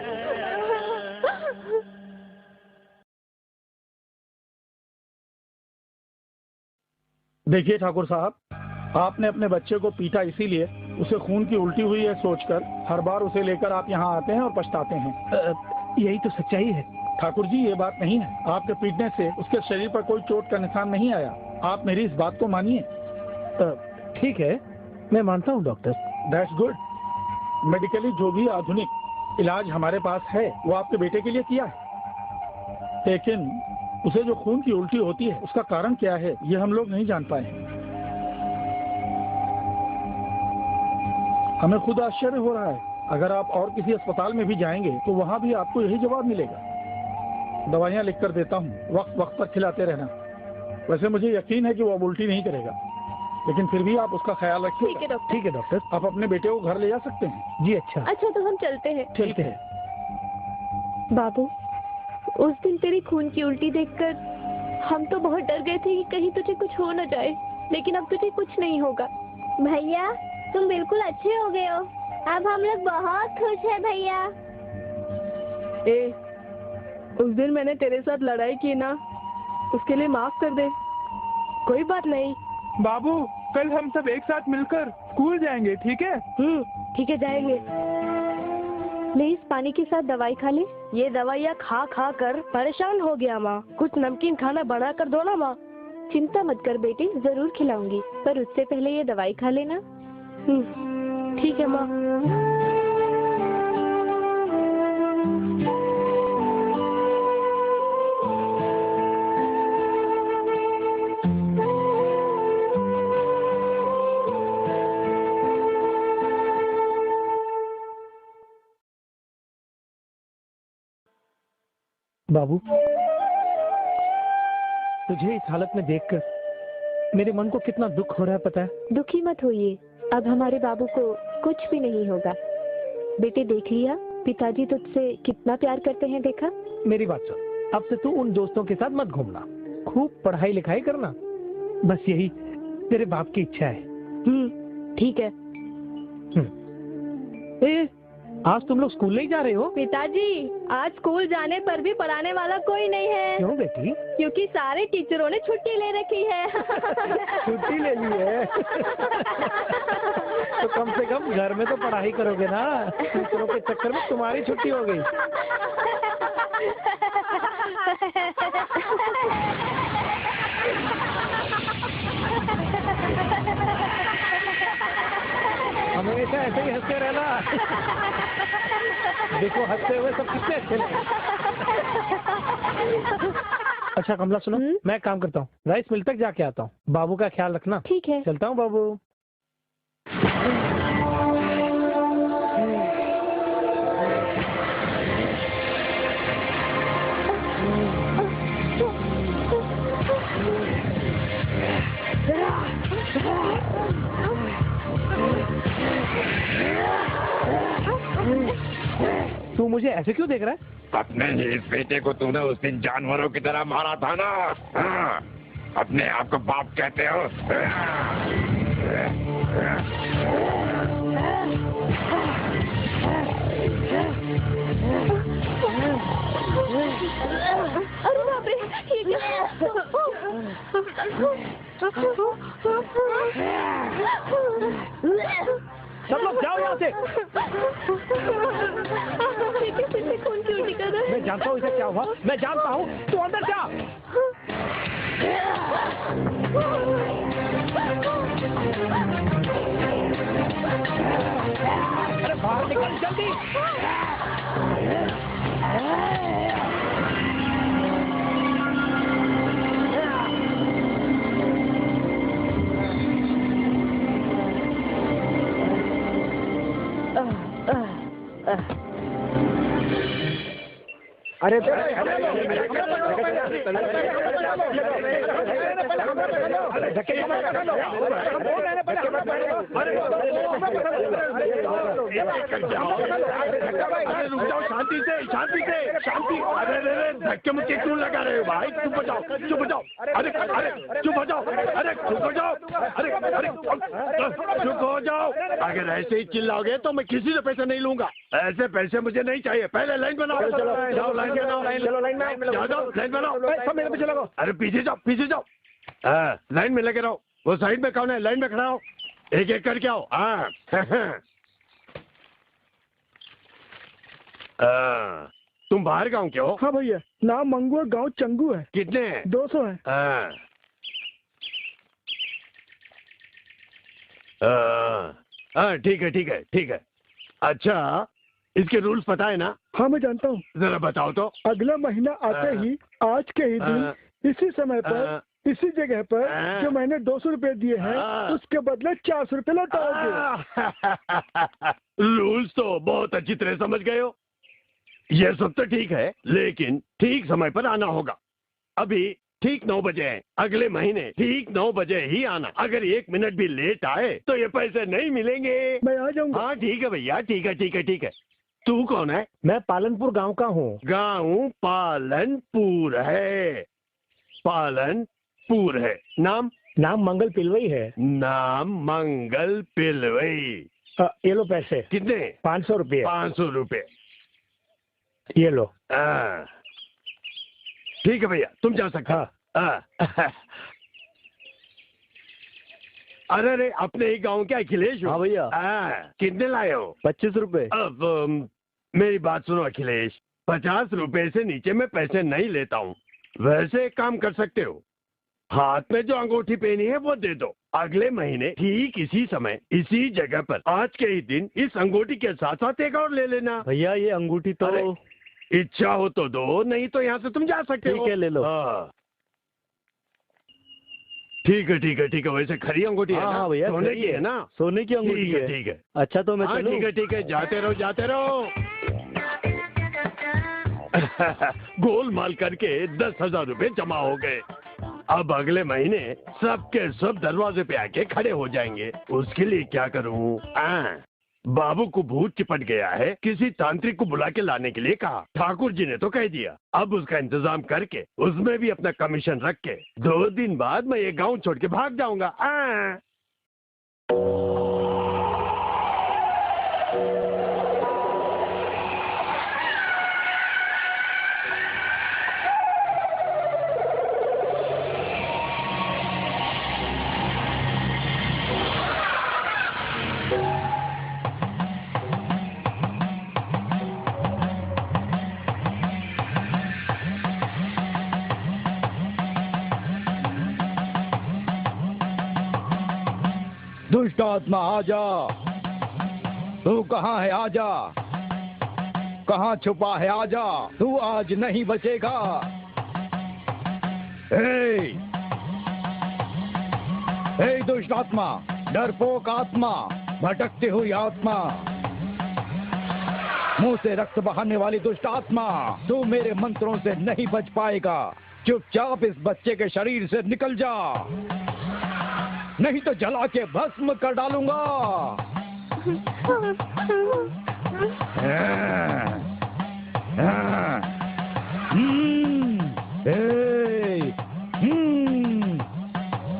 देखिए ठाकुर साहब, आपने अपने बच्चे को पीटा इसीलिए उसे खून की उल्टी हुई है सोचकर हर बार उसे लेकर आप यहाँ आते हैं और पछताते हैं। यही तो सच्चाई है ठाकुर जी, ये बात नहीं है। आपके पीटने से उसके शरीर पर कोई चोट का निशान नहीं आया। आप मेरी इस बात को मानिए। ठीक है, मैं मानता हूँ डॉक्टर। That's good. मेडिकली जो भी आधुनिक इलाज हमारे पास है वो आपके बेटे के लिए किया है, लेकिन उसे जो खून की उल्टी होती है उसका कारण क्या है ये हम लोग नहीं जान पाए। हमें खुद आश्चर्य हो रहा है। अगर आप और किसी अस्पताल में भी जाएंगे तो वहाँ भी आपको यही जवाब मिलेगा। दवाइयाँ लिख कर देता हूँ, वक्त वक्त पर खिलाते रहना। वैसे मुझे यकीन है कि वो अब उल्टी नहीं करेगा, लेकिन फिर भी आप उसका ख्याल रखिए। ठीक है डॉक्टर। आप अपने बेटे को घर ले जा सकते हैं। जी अच्छा। अच्छा तो हम चलते हैं। ठीक है। बाबू, उस दिन तेरी खून की उल्टी देखकर हम तो बहुत डर गए थे कि कहीं तुझे कुछ हो न जाए, लेकिन अब तुझे कुछ नहीं होगा। भैया तुम बिल्कुल अच्छे हो गए हो। अब हम लोग बहुत खुश हैं भैया। उस दिन मैंने तेरे साथ लड़ाई की ना, उसके लिए माफ कर दे। कोई बात नहीं। बाबू, कल हम सब एक साथ मिलकर स्कूल जाएंगे, ठीक है? ठीक है, जाएंगे। ले इस पानी के साथ दवाई खा ले। ये दवाइयाँ खा खा कर परेशान हो गया माँ। कुछ नमकीन खाना बना कर दो ना माँ। चिंता मत कर बेटे, जरूर खिलाऊंगी, पर उससे पहले ये दवाई खा लेना। ठीक है माँ। बाबू, तुझे इस हालत में देखकर मेरे मन को कितना दुख हो रहा है पता है? दुखी मत होइए, अब हमारे बाबू को कुछ भी नहीं होगा। बेटे देख लिया, पिताजी तुझसे कितना प्यार करते हैं, देखा? मेरी बात सुन, अब से तू उन दोस्तों के साथ मत घूमना, खूब पढ़ाई लिखाई करना, बस यही तेरे बाप की इच्छा है। ठीक है। आज तुम लोग स्कूल नहीं जा रहे हो? पिताजी, आज स्कूल जाने पर भी पढ़ाने वाला कोई नहीं है। क्यों बेटी? क्योंकि सारे टीचरों ने छुट्टी ले रखी है। छुट्टी ले ली है? तो कम से कम घर में तो पढ़ाई करोगे ना, टीचरों के चक्कर में तुम्हारी छुट्टी हो गई। हमेशा ऐसे ही हंसते रहना। देखो हंसते हुए सब कितने अच्छे लगते। अच्छा कमला सुनो, मैं काम करता हूँ, राइस मिल तक जाके आता हूँ। बाबू का ख्याल रखना। ठीक है। चलता हूँ बाबू। तू मुझे ऐसे क्यों देख रहा है? अपने ही इस बेटे को तूने उस दिन जानवरों की तरह मारा था ना। हाँ, अपने आप को बाप कहते हो? अरे बाप रे, ये क्या? सब लोग जाओ यहाँ से। खून की उल्टी कर रहा है। मैं जानता हूँ इसे क्या हुआ, मैं जानता हूँ। तू अंदर जा। अरे बाहर निकल जल्दी। अरे शांति से, शांति से, शांति। अरे धक्के मुक्के क्यों लगा रहे हो भाई? चुप हो जाओ, चुप हो जाओ। अरे अरे चुप हो जाओ, अरे चुप हो जाओ, अरे अरे चुप हो जाओ। अगर ऐसे ही चिल्लाओगे तो मैं किसी से पैसे नहीं लूंगा। ऐसे पैसे मुझे नहीं चाहिए। पहले लाइन बनाओ, जाओ लाइन बनाओ, लाइन बनाओ, सब मेरे पीछे लगो। अरे पीछे जाओ, पीछे जाओ। लाइन में लगे रहो। वो साइड में कौन है? लाइन में खड़ा हो, एक एक करके आओ। हाँ तुम बाहर गाँव के हो? हाँ भैया, नाम मंगू है, गाँव चंगू है। कितने हैं? 200 है। हाँ ठीक है ठीक है ठीक है। अच्छा, इसके रूल्स पता है ना? हाँ मैं जानता हूँ। जरा बताओ तो। अगला महीना आते ही आज के ही दिन इसी समय पर इसी जगह पर जो मैंने 200 रुपए दिए हैं उसके बदले 400 रुपए लौटाओगे। रूल्स तो बहुत अच्छी तरह समझ गए हो। ये सब तो ठीक है, लेकिन ठीक समय पर आना होगा। अभी ठीक 9 बजे है, अगले महीने ठीक 9 बजे ही आना। अगर 1 मिनट भी लेट आए तो ये पैसे नहीं मिलेंगे। मैं आ जाऊंगा। हाँ ठीक है भैया, ठीक है ठीक है ठीक है। तू कौन है? मैं पालनपुर गांव का हूँ। गाँव पालनपुर है, पालनपुर है। नाम? नाम मंगल पिलवई है। नाम मंगल पिलवई। ये लो पैसे। कितने? 500 रुपये। 500 रुपये। ये लो। ठीक है भैया, तुम जा सकते। हाँ। अरे अरे, अपने ही गांव के अखिलेश हो? हाँ भैया। कितने लाए हो? 25 रुपए। अब मेरी बात सुनो अखिलेश, 50 रुपए से नीचे मैं पैसे नहीं लेता हूँ। वैसे एक काम कर सकते हो, हाथ में जो अंगूठी पहनी है वो दे दो। अगले महीने ठीक इसी समय इसी जगह पर आज के ही दिन इस अंगूठी के साथ साथ एक और ले लेना। भैया ये अंगूठी तो इच्छा हो तो दो, नहीं तो यहाँ से तुम जा सकते हो। ठीक है, ले लो। ठीक है ठीक है ठीक है। वैसे खरी अंगूठी है ना? हाँ भैया, सोने की है ना? सोने की अंगूठी है। ठीक है। अच्छा तो मैं चलूं? ठीक है ठीक है, जाते रहो जाते रहो। गोलमाल करके 10,000 रुपए जमा हो गए। अब अगले महीने सबके सब दरवाजे पे आके खड़े हो जाएंगे। उसके लिए क्या करूं? बाबू को भूत चिपट गया है, किसी तांत्रिक को बुला के लाने के लिए कहा। ठाकुर जी ने तो कह दिया। अब उसका इंतजाम करके उसमें भी अपना कमीशन रख के 2 दिन बाद मैं ये गांव छोड़ के भाग जाऊंगा। दुष्ट आत्मा आजा, तू कहाँ है? आजा, कहाँ छुपा है? आजा, तू आज नहीं बचेगा। हे दुष्ट आत्मा, डरपोक आत्मा, भटकती हुई आत्मा, मुंह से रक्त बहाने वाली दुष्ट आत्मा, तू मेरे मंत्रों से नहीं बच पाएगा। चुपचाप इस बच्चे के शरीर से निकल जा, नहीं तो जला के भस्म कर डालूंगा।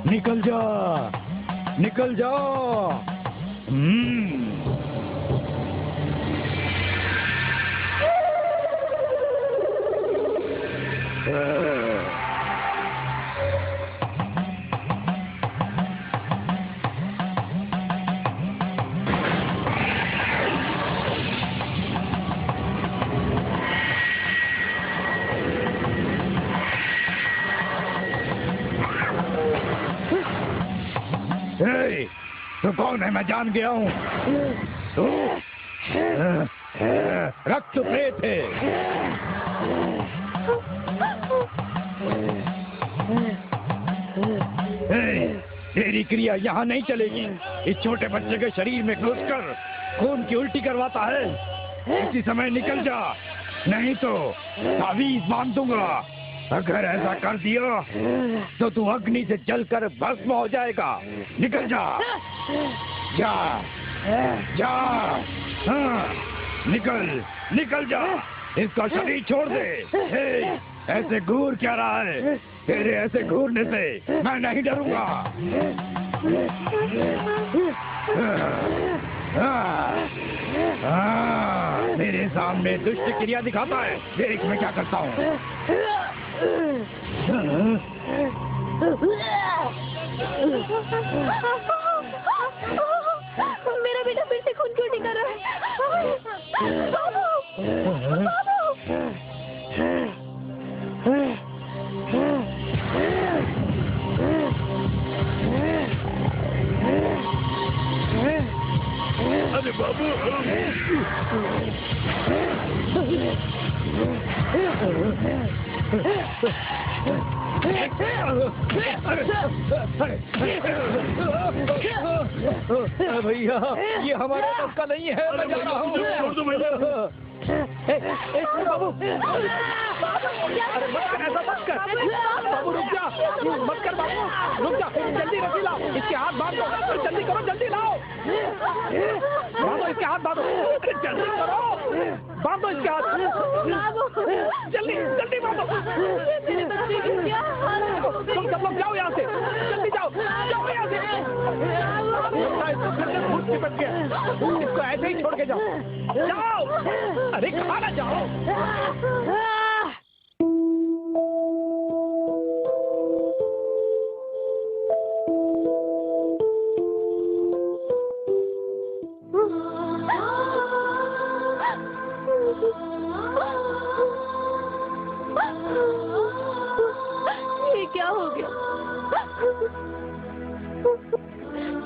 निकल जा, निकल जा। तो कौन है? मैं जान गया हूँ। तो रक्त प्रेत है। तेरी क्रिया यहाँ नहीं चलेगी। इस छोटे बच्चे के शरीर में घुसकर खून की उल्टी करवाता है। इसी समय निकल जा, नहीं तो तावीज बांध दूंगा। अगर ऐसा कर दिया तो तू अग्नि से जलकर भस्म हो जाएगा। निकल जा, जा, जा। हाँ, निकल, निकल जा। इसका शरीर छोड़ दे। ऐसे घूर क्या रहा है? तेरे ऐसे घूरने से मैं नहीं डरूंगा। मेरे सामने दुष्ट क्रिया दिखाता है। देख मैं क्या करता हूँ। मेरा बेटा फिर से खून क्यों निकल रहा है? बाबू! अरे बाबू! भैया ये हमारे बस का नहीं है। मैं जा रहा हूँ। छोड़ दो भैया। बाबू अरे मत कर, ऐसा मत कर। बाबू रुक जा, मत कर बाबू, रुक जा। जल्दी रस्सी लाओ, इसके हाथ बांध दो। जल्दी करो, जल्दी लाओ। बांधो इसके हाथ, बांधो। अरे जल्दी करो, बांधो इसके हाथ। जल्दी जल्दी बांधो। तुम सब लोग जाओ यहाँ से, जल्दी जाओ, जाओ यहाँ से। इसको घर से भूत चिपट गया, इसको ऐसे ही छोड़ के जाओ, जाओ। अरे कहाँ ना जाओ। ये क्या हो गया?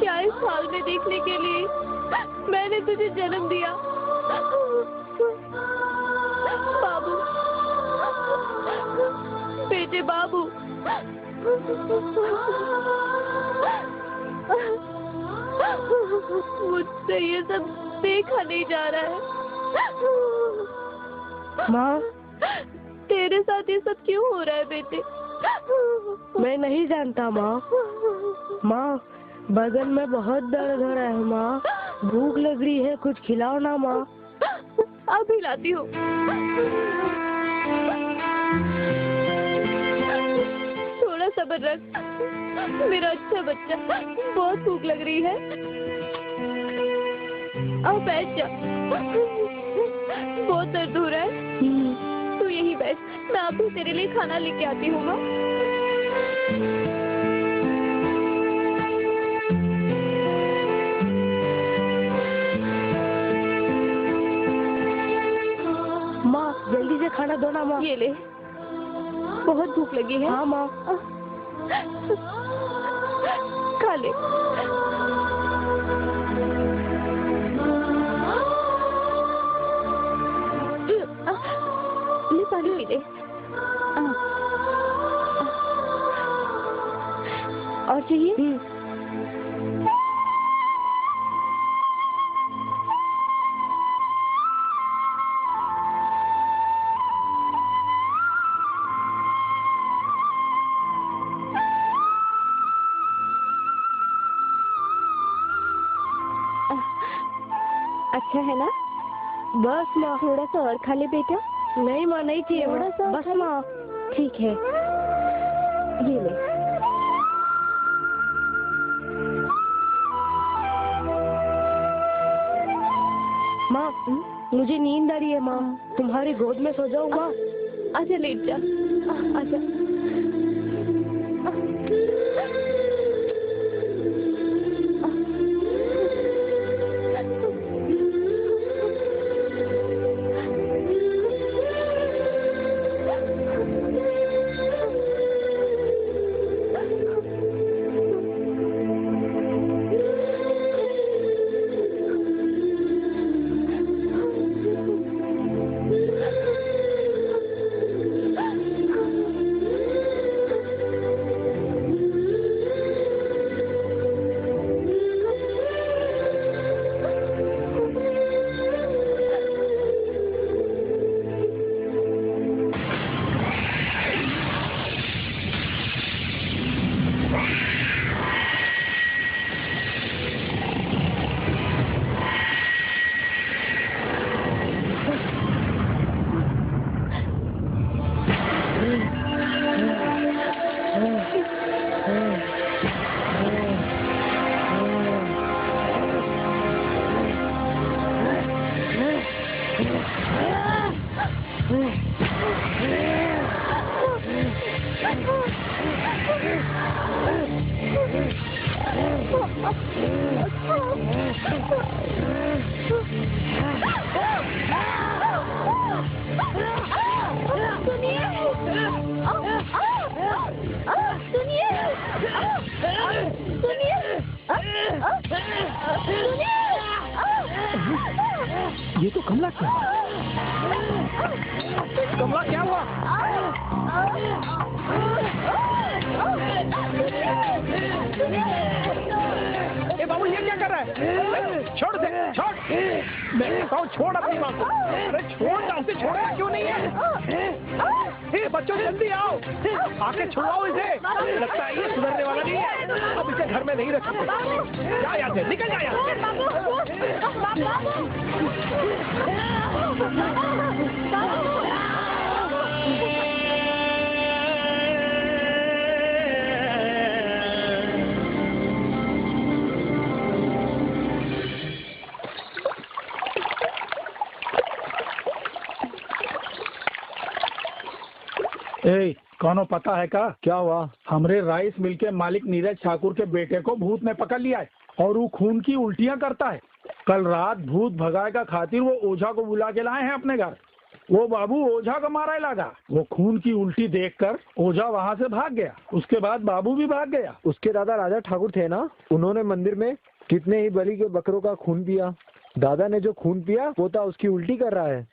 क्या इस हाल में देखने के लिए मैंने तुझे जन्म दिया? बाबू, बेटे बाबू, मुझसे ये सब देखा नहीं जा रहा है। माँ, तेरे साथ ये सब क्यों हो रहा है बेटे? मैं नहीं जानता माँ। माँ, बदन में बहुत दर्द हो रहा है माँ। भूख लग रही है, कुछ खिलाओ ना माँ। अभी लाती हूँ। थोड़ा सब्र रख मेरा अच्छा बच्चा, बहुत भूख लग रही है। अब बैठ जा, बहुत दर्द हो रहा है। तू यहीं बैठ, मैं अभी तेरे लिए खाना लेके आती हूँ। माँ, जल्दी से खाना दो ना माँ। ये ले, बहुत भूख लगी है। हाँ माँ। खा ले। ले पानी पी ले। और चाहिए? अच्छा है ना? बस माँ। थोड़ा सा और खा ले बेटा। नहीं माँ, नहीं चाहिए। थोड़ा सा बस माँ। ठीक है, ये ले। माँ, मुझे नींद आ रही है माँ। तुम्हारी गोद में सो जाऊँ माँ? आजा लेट जा, आजा। ये तो कमला क्या? कमला क्या हुआ? ए बाबू ये क्या कर रहा है? छोड़ दे, छोड़। मैं कहता हूँ छोड़ अपनी माँ को। अरे छोड़, ऐसे छोड़ना क्यों नहीं है? बच्चों जल्दी आओ, आके छुड़वाओ इसे। लगता है ये सुधरने वाला नहीं है। अब इसे घर में नहीं रख सकते। जा यहाँ से, निकल जा यहाँ ए, कौनो पता है का? क्या हुआ? हमरे राइस मिल के मालिक नीरज ठाकुर के बेटे को भूत ने पकड़ लिया है और वो खून की उल्टियां करता है। कल रात भूत भगाए का खातिर वो ओझा को बुला के लाए हैं अपने घर। वो बाबू ओझा को मारा लगा। वो खून की उल्टी देखकर ओझा वहाँ से भाग गया। उसके बाद बाबू भी भाग गया। उसके दादा राजा ठाकुर थे ना, उन्होंने मंदिर में कितने ही बलि के बकरों का खून पिया। दादा ने जो खून पिया पोता उसकी उल्टी कर रहा है।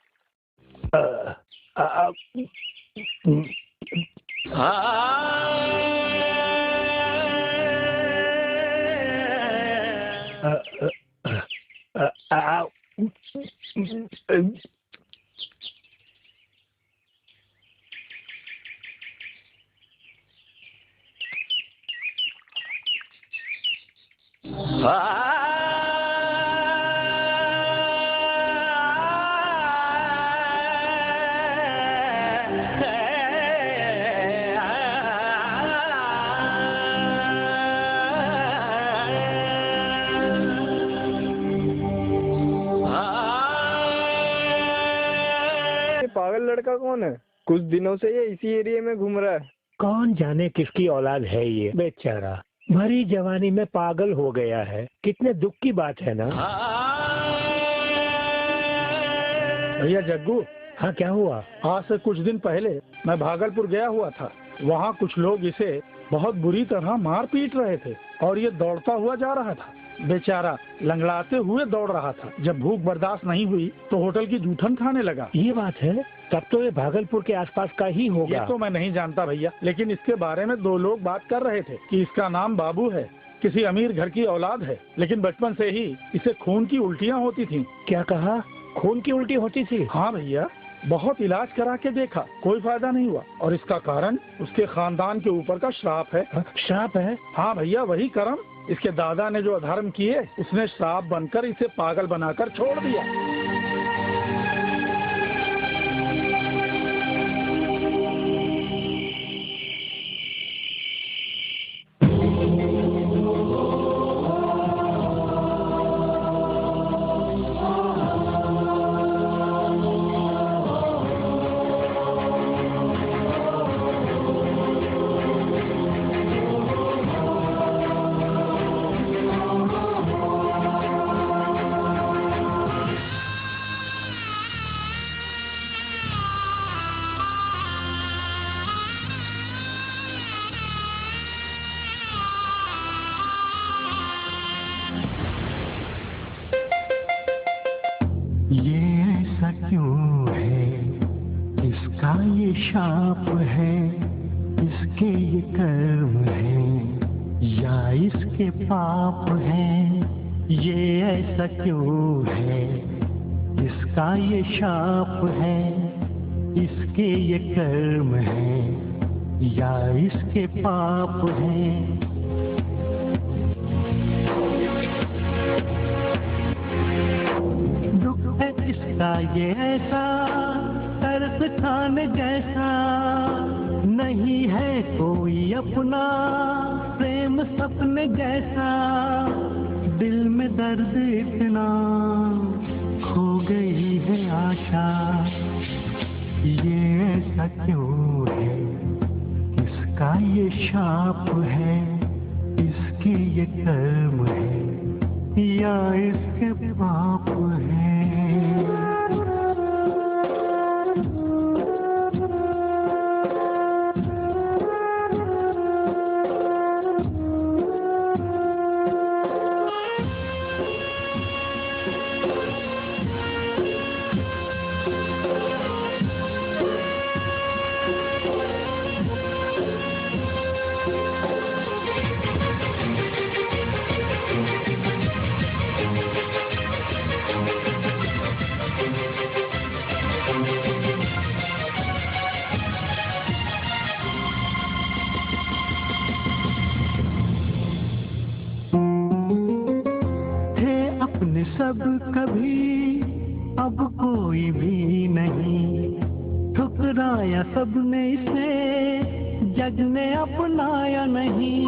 पागल लड़का कौन है? कुछ दिनों से ये इसी एरिया में घूम रहा है। कौन जाने किसकी औलाद है ये बेचारा, भरी जवानी में पागल हो गया है। कितने दुख की बात है ना। भैया जग्गू। हाँ क्या हुआ? आज से कुछ दिन पहले मैं भागलपुर गया हुआ था। वहाँ कुछ लोग इसे बहुत बुरी तरह मार पीट रहे थे और ये दौड़ता हुआ जा रहा था। बेचारा लंगड़ाते हुए दौड़ रहा था। जब भूख बर्दाश्त नहीं हुई तो होटल की जूठन खाने लगा। ये बात है? तब तो ये भागलपुर के आसपास का ही होगा। ये तो मैं नहीं जानता भैया, लेकिन इसके बारे में दो लोग बात कर रहे थे कि इसका नाम बाबू है, किसी अमीर घर की औलाद है, लेकिन बचपन से ही इसे खून की उल्टियाँ होती थी। क्या कहा? खून की उल्टी होती थी? हाँ भैया, बहुत इलाज करा के देखा, कोई फायदा नहीं हुआ और इसका कारण उसके खानदान के ऊपर का श्राप है। श्राप है? हाँ भैया, वही कर्म। इसके दादा ने जो अधर्म किए उसने श्राप बनकर इसे पागल बनाकर छोड़ दिया। शाप है, इसके ये कर्म है या इसके पाप है, ये ऐसा क्यों है? इसका ये शाप है, इसके ये कर्म है या इसके पाप है? दुख है इसका ये ऐसा, तरस खाने जैसा, नहीं है कोई अपना प्रेम सपने जैसा, दिल में दर्द इतना, खो गई है आशा, ये ऐसा क्यों है? इसका ये शाप है, इसके ये कर्म है या इसके पाप हैं। सब कभी अब कोई भी नहीं, ठुकराया सबने इसे, जग ने अपनाया नहीं।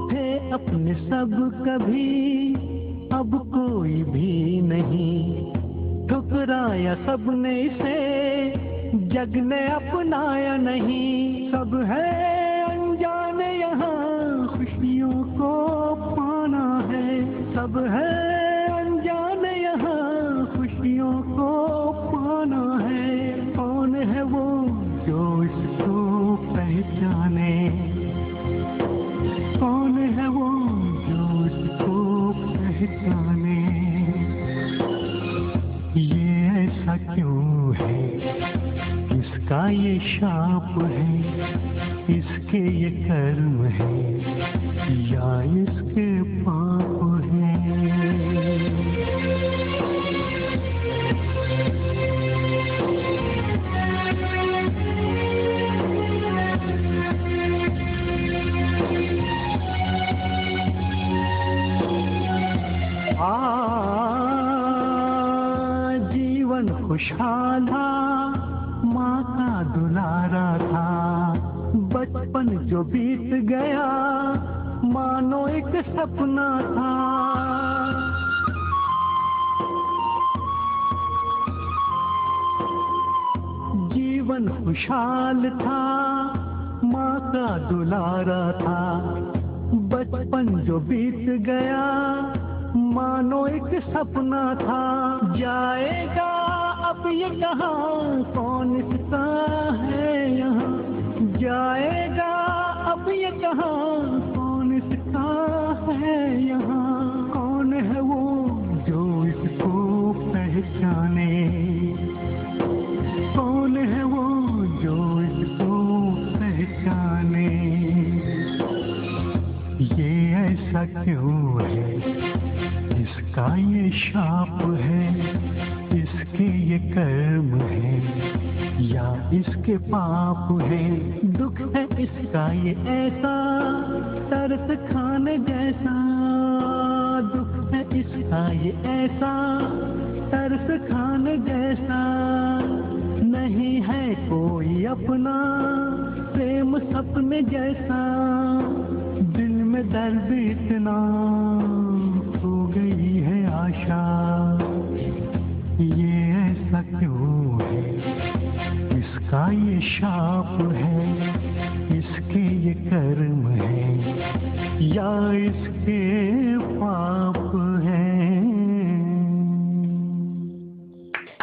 थे अपने सब कभी अब कोई भी नहीं, ठुकराया सबने इसे, जग ने अपनाया नहीं। सब है अनजाने यहाँ खुशियों को पाना है, सब है अनजाने यहाँ खुशियों को पाना है। कौन है वो जो इसको पहचाने, कौन है वो जो इसको पहचाने। ये ऐसा क्यों है, इसका ये शाप है, इसके ये कर्म है या इसके पाप है। जीवन खुशहाल था, माँ का दुलारा था, बचपन जो बीत गया मानो एक सपना था। जीवन खुशहाल था, माँ का दुलारा था, बचपन जो बीत गया मानो एक सपना था। जाएगा अब ये कहाँ, कौन इसका है यहाँ, जाएगा अब ये कहाँ, कौन इसका है यहाँ। कौन है वो जो इसको पहचाने, कौन है वो जो इसको पहचाने। ये ऐसा क्यों है, इसका ये शाप है, इसके ये कर्म है या इसके पाप है। दुख है इसका ये ऐसा, तरस खाने जैसा, दुख है इसका ये ऐसा, तरस खाने जैसा। नहीं है कोई अपना प्रेम सपने जैसा, दिल में दर्द इतना, हो गई है आशा। ये ऐसा क्यों है, इसका ये शाप है, इसके ये कर्म है या इसके पाप है।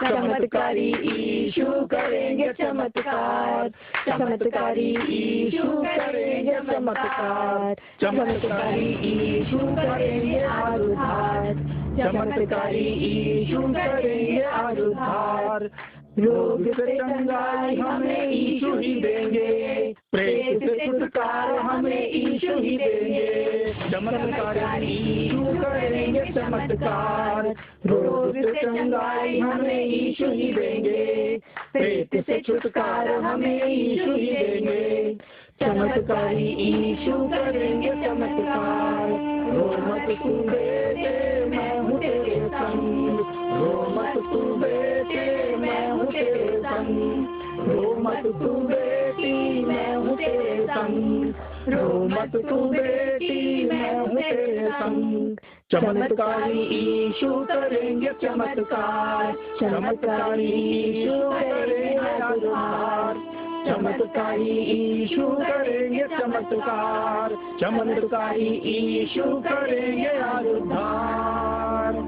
चमत्कारी ईशु करेंगे चमत्कार, चमत्कारी ईशु करेंगे चमत्कार, चमत्कारी ईशु करेंगे उद्धार, चमत्कारी ईशु करेंगे उद्धार। रोग से चंगाई हमें ईशु ही देंगे, प्रेत से छुटकारा हमें ईशु ही देंगे। चमत्कारी ईशु करेंगे चमत्कार, रोग से चंगाई हमें ईशु ही देंगे, प्रेत से छुटकारा हमें ईशु ही देंगे। चमत्कारी ईशु करेंगे चमत्कार। रो मत तू बेटे मैं हूँ तेरे संग, रो मत तू बेटे मैं हूँ तेरे संग, रो मत तू बेटी मैं हूँ तेरे संग, रो मत तू बेटी मैं हूँ तेरे संग। चमत्कारी ईशु करेंगे चमत्कार, चमत्कारी ईशु करेंगे उद्धार, चमत्कारी यीशु करेंगे चमत्कार, चमत्कारी यीशु करेंगे आज उद्धार।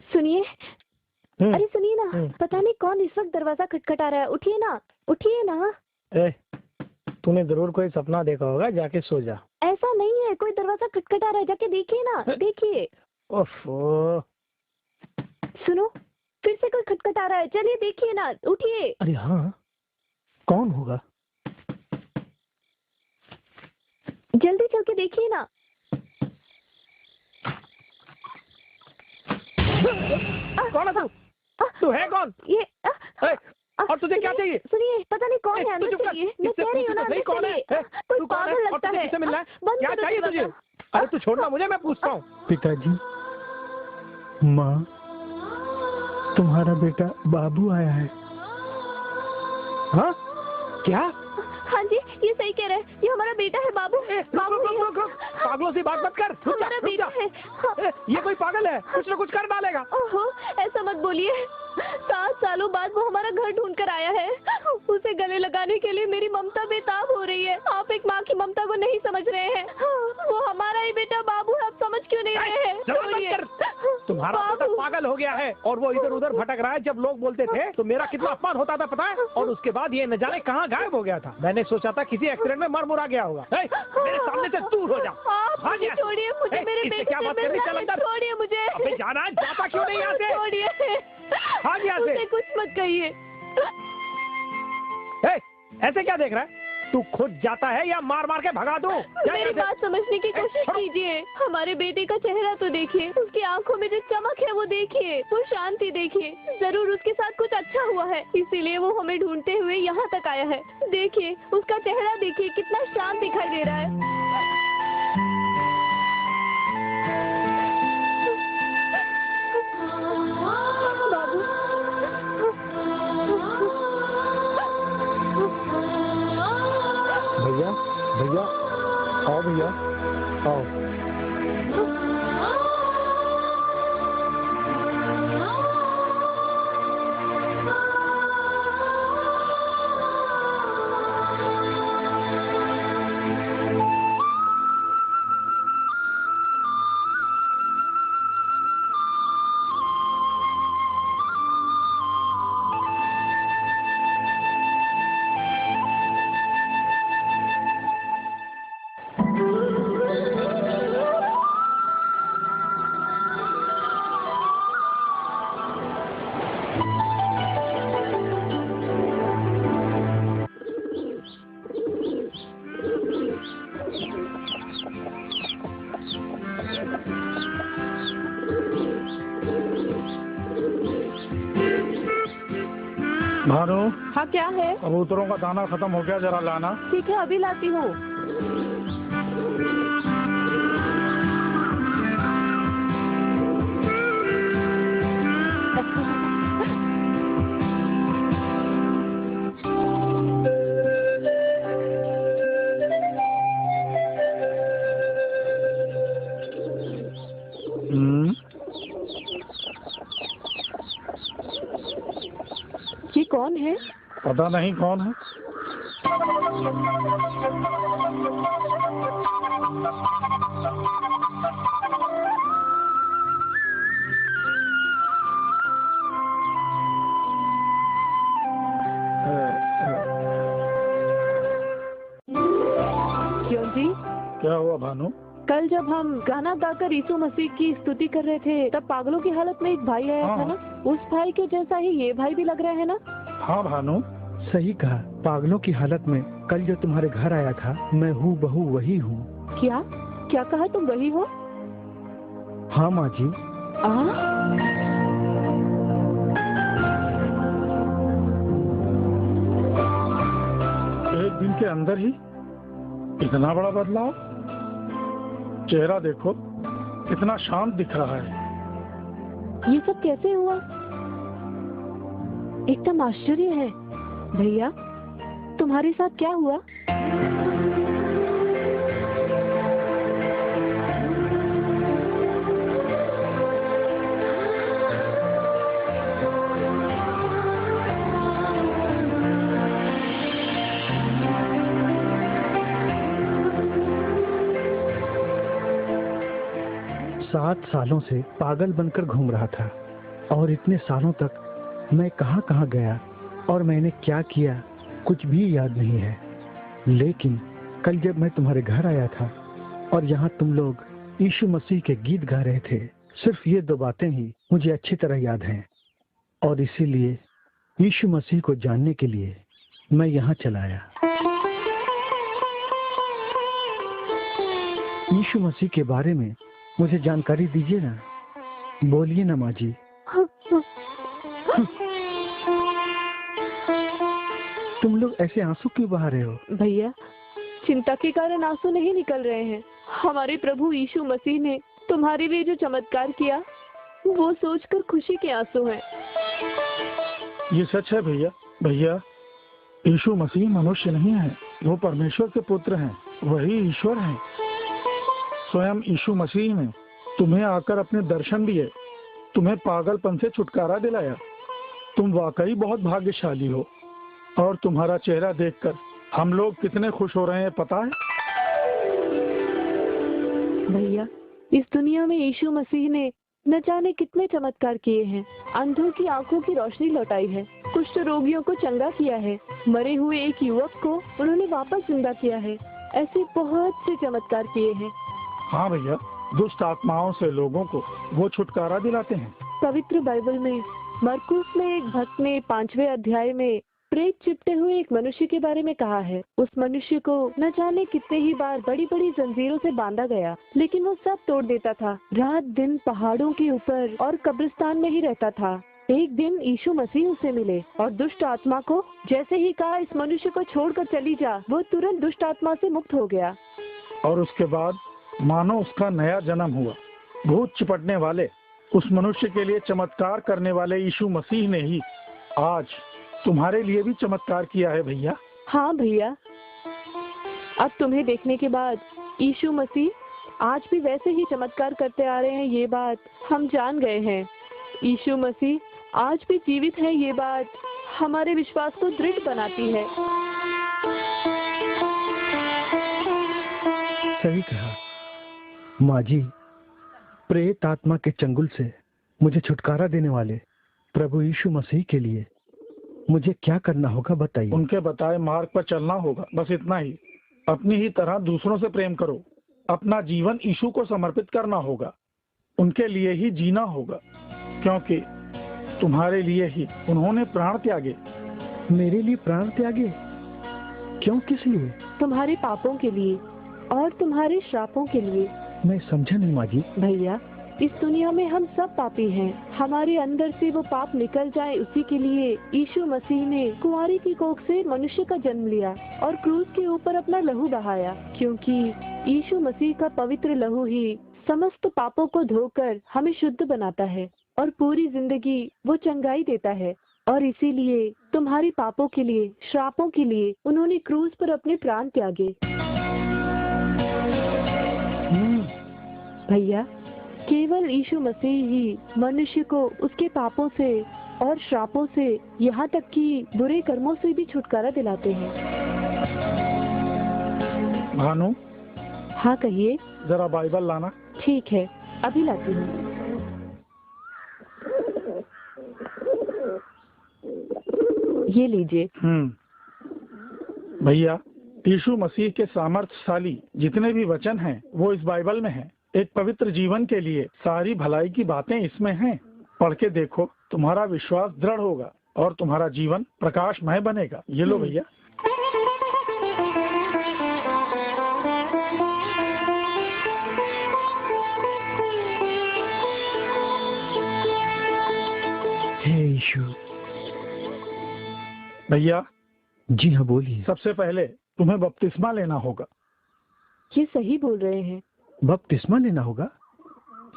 सुनिए, अरे सुनिए ना, पता नहीं कौन इस वक्त दरवाजा खटखटा रहा है। उठिए ना, उठिए ना। तूने जरूर कोई सपना देखा होगा, जाके सो जा। ऐसा नहीं है, कोई दरवाजा खटखटा रहा है, जाके देखिए ना, देखिए। ओफो। सुनो, फिर से कोई खटखटा रहा है, चलिए देखिए ना, उठिए। अरे हाँ, कौन होगा? जल्दी चल के देखिए ना। कौन है तू? तू है कौन? ये और तुझे क्या चाहिए? सुनिए, पता नहीं कौन है, अंदर चलिए। मैं कह रही हूँ ना, अंदर चलिए। कोई पागल लगता है। किससे मिलना है? क्या चाहिए तुझे? अरे तू छोड़ना मुझे, मैं पूछता हूँ। पिताजी, माँ, तुम्हारा बेटा बाबू आया है। हाँ? क्या? हाँ जी, ये सही कह रहे हैं, ये हमारा बेटा है बाबू। बाबू, पागलों से बात मत कर। हमारा बेटा है। ये कोई पागल है, कुछ न कुछ कर डालेगा। ओहो, ऐसा मत बोलिए। 7 सालों बाद वो हमारा घर ढूंढ कर आया है। उसे गले लगाने के लिए मेरी ममता बेताब हो रही है। आप एक माँ की ममता को नहीं समझ रहे हैं। वो हमारा ही बेटा बाबू है, आप समझ क्यों नहीं रहे हैं? तुम्हारा बेटा पागल हो गया है और वो इधर उधर भटक रहा है। जब लोग बोलते थे तो मेरा कितना अपमान होता था, पता है? और उसके बाद ये न जाने कहाँ गायब हो गया था। मैंने सोचा था किसी एक्सीडेंट में मर मुरा गया होगा। मेरे सामने से दूर हो जाओ। छोड़िए मुझे, मेरे बेटे क्या बात कर रही? चल अंदर। छोड़िए मुझे। अबे जाना, जाता क्यों नहीं यहाँ से? छोड़िए। हाँ, यहाँ से कुछ मत कहिए। ऐसे क्या देख रहा है? तू खुद जाता है या मार मार के भगा दूं? मेरी बात समझने की कोशिश कीजिए। हमारे बेटे का चेहरा तो देखिए, उसकी आंखों में जो चमक है वो देखिए, वो शांति देखिए। जरूर उसके साथ कुछ अच्छा हुआ है, इसीलिए वो हमें ढूंढते हुए यहाँ तक आया है। देखिए, उसका चेहरा देखिए, कितना शांत दिखाई दे रहा है। भानु, हाँ क्या है? कबूतरों का दाना खत्म हो गया, जरा लाना। ठीक है, अभी लाती हूँ। ये कौन है? पता नहीं कौन है। क्यों जी? क्या हुआ भानु? कल जब हम गाना गाकर यीशु मसीह की स्तुति कर रहे थे, तब पागलों की हालत में एक भाई आया था ना? उस भाई के जैसा ही ये भाई भी लग रहा है ना? हाँ भानु, सही कहा। पागलों की हालत में कल जो तुम्हारे घर आया था, मैं हूँ बहू वही हूँ। क्या क्या कहा? तुम वही हो? हाँ माँ जी। एक दिन के अंदर ही इतना बड़ा बदलाव। चेहरा देखो, कितना शांत दिख रहा है। ये सब कैसे हुआ? एकदम आश्चर्य है। भैया, तुम्हारे साथ क्या हुआ? 7 सालों से पागल बनकर घूम रहा था और इतने सालों तक मैं कहां कहां गया और मैंने क्या किया कुछ भी याद नहीं है। लेकिन कल जब मैं तुम्हारे घर आया था और यहाँ तुम लोग यीशु मसीह के गीत गा रहे थे, सिर्फ ये 2 बातें ही मुझे अच्छी तरह याद हैं और इसीलिए यीशु मसीह को जानने के लिए मैं यहाँ चला आया। यीशु मसीह के बारे में मुझे जानकारी दीजिए ना। बोलिए ना माँ जी। तुम लोग ऐसे आंसू क्यों बहा रहे हो? भैया, चिंता के कारण आंसू नहीं निकल रहे हैं। हमारे प्रभु यीशु मसीह ने तुम्हारे लिए जो चमत्कार किया, वो सोचकर खुशी के आंसू हैं। ये सच है भैया। भैया, यीशु मसीह मनुष्य नहीं है, वो परमेश्वर के पुत्र हैं, वही ईश्वर हैं। स्वयं यीशु मसीह ने तुम्हें आकर अपने दर्शन दिए, तुम्हें पागलपन से छुटकारा दिलाया। तुम वाकई बहुत भाग्यशाली हो और तुम्हारा चेहरा देखकर हम लोग कितने खुश हो रहे हैं पता है? भैया, इस दुनिया में यीशु मसीह ने न जाने कितने चमत्कार किए हैं। अंधों की आंखों की रोशनी लौटाई है, कुष्ठ रोगियों को चंगा किया है, मरे हुए एक युवक को उन्होंने वापस जिंदा किया है। ऐसे बहुत से चमत्कार किए हैं। हाँ भैया, दुष्ट आत्माओं से लोगों को वो छुटकारा दिलाते हैं। पवित्र बाइबल में मरकुस में एक भक्त ने 5वें अध्याय में प्रेत चिपटे हुए एक मनुष्य के बारे में कहा है। उस मनुष्य को न जाने कितने ही बार बड़ी बड़ी जंजीरों से बांधा गया, लेकिन वो सब तोड़ देता था। रात दिन पहाड़ों के ऊपर और कब्रिस्तान में ही रहता था। एक दिन यीशु मसीह उसे मिले और दुष्ट आत्मा को जैसे ही कहा इस मनुष्य को छोड़कर चली जा, वो तुरंत दुष्ट आत्मा से मुक्त हो गया। और उसके बाद मानो उसका नया जन्म हुआ। भूत चिपटने वाले उस मनुष्य के लिए चमत्कार करने वाले यीशु मसीह ने ही आज तुम्हारे लिए भी चमत्कार किया है भैया। हाँ भैया, अब तुम्हें देखने के बाद यीशु मसीह आज भी वैसे ही चमत्कार करते आ रहे हैं, ये बात हम जान गए हैं। यीशु मसीह आज भी जीवित है, ये बात हमारे विश्वास को दृढ़ बनाती है। सही कहा माँ जी। प्रेत आत्मा के चंगुल से मुझे छुटकारा देने वाले प्रभु यीशु मसीह के लिए मुझे क्या करना होगा बताइए। उनके बताए मार्ग पर चलना होगा, बस इतना ही। अपनी ही तरह दूसरों से प्रेम करो, अपना जीवन यीशु को समर्पित करना होगा, उनके लिए ही जीना होगा, क्योंकि तुम्हारे लिए ही उन्होंने प्राण त्यागे। मेरे लिए प्राण त्यागे? क्यों, किस लिए? तुम्हारे पापों के लिए और तुम्हारे श्रापों के लिए। मैं समझा नहीं माँ जी। भैया, इस दुनिया में हम सब पापी हैं। हमारे अंदर से वो पाप निकल जाए, उसी के लिए यीशु मसीह ने कुंवारी की कोख से मनुष्य का जन्म लिया और क्रूस के ऊपर अपना लहू बहाया, क्योंकि यीशु मसीह का पवित्र लहू ही समस्त पापों को धोकर हमें शुद्ध बनाता है और पूरी जिंदगी वो चंगाई देता है। और इसीलिए तुम्हारे पापों के लिए, श्रापों के लिए उन्होंने क्रूस पर अपने प्राण त्यागे। भैया, केवल यीशु मसीह ही मनुष्य को उसके पापों से और श्रापों से, यहाँ तक कि बुरे कर्मों से भी छुटकारा दिलाते हैं। भानु। हाँ कहिए। जरा बाइबल लाना। ठीक है, अभी लाती हूँ। ये लीजिए। भैया, यीशु मसीह के सामर्थ्यशाली जितने भी वचन हैं वो इस बाइबल में हैं। एक पवित्र जीवन के लिए सारी भलाई की बातें इसमें हैं। पढ़ के देखो, तुम्हारा विश्वास दृढ़ होगा और तुम्हारा जीवन प्रकाशमय बनेगा। ये लो भैया। हे यीशु। भैया। जी हाँ, बोलिए। सबसे पहले तुम्हें बपतिस्मा लेना होगा। ये सही बोल रहे हैं। बपतिस्मा लेना होगा?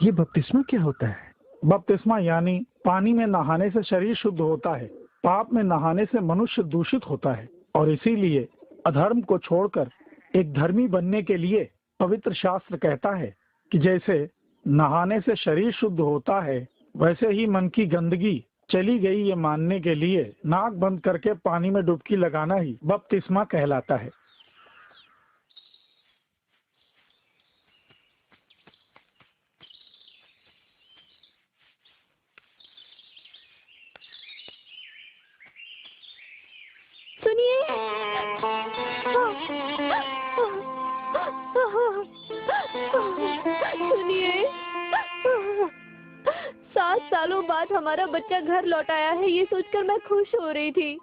ये बपतिस्मा क्या होता है? बपतिस्मा यानी पानी में नहाने से शरीर शुद्ध होता है। पाप में नहाने से मनुष्य दूषित होता है और इसीलिए अधर्म को छोड़कर एक धर्मी बनने के लिए पवित्र शास्त्र कहता है कि जैसे नहाने से शरीर शुद्ध होता है, वैसे ही मन की गंदगी चली गई ये मानने के लिए नाक बंद करके पानी में डुबकी लगाना ही बपतिस्मा कहलाता है। सुनिए, सुनिए, 7 सालों बाद हमारा बच्चा घर लौट आया है, ये सोचकर मैं खुश हो रही थी।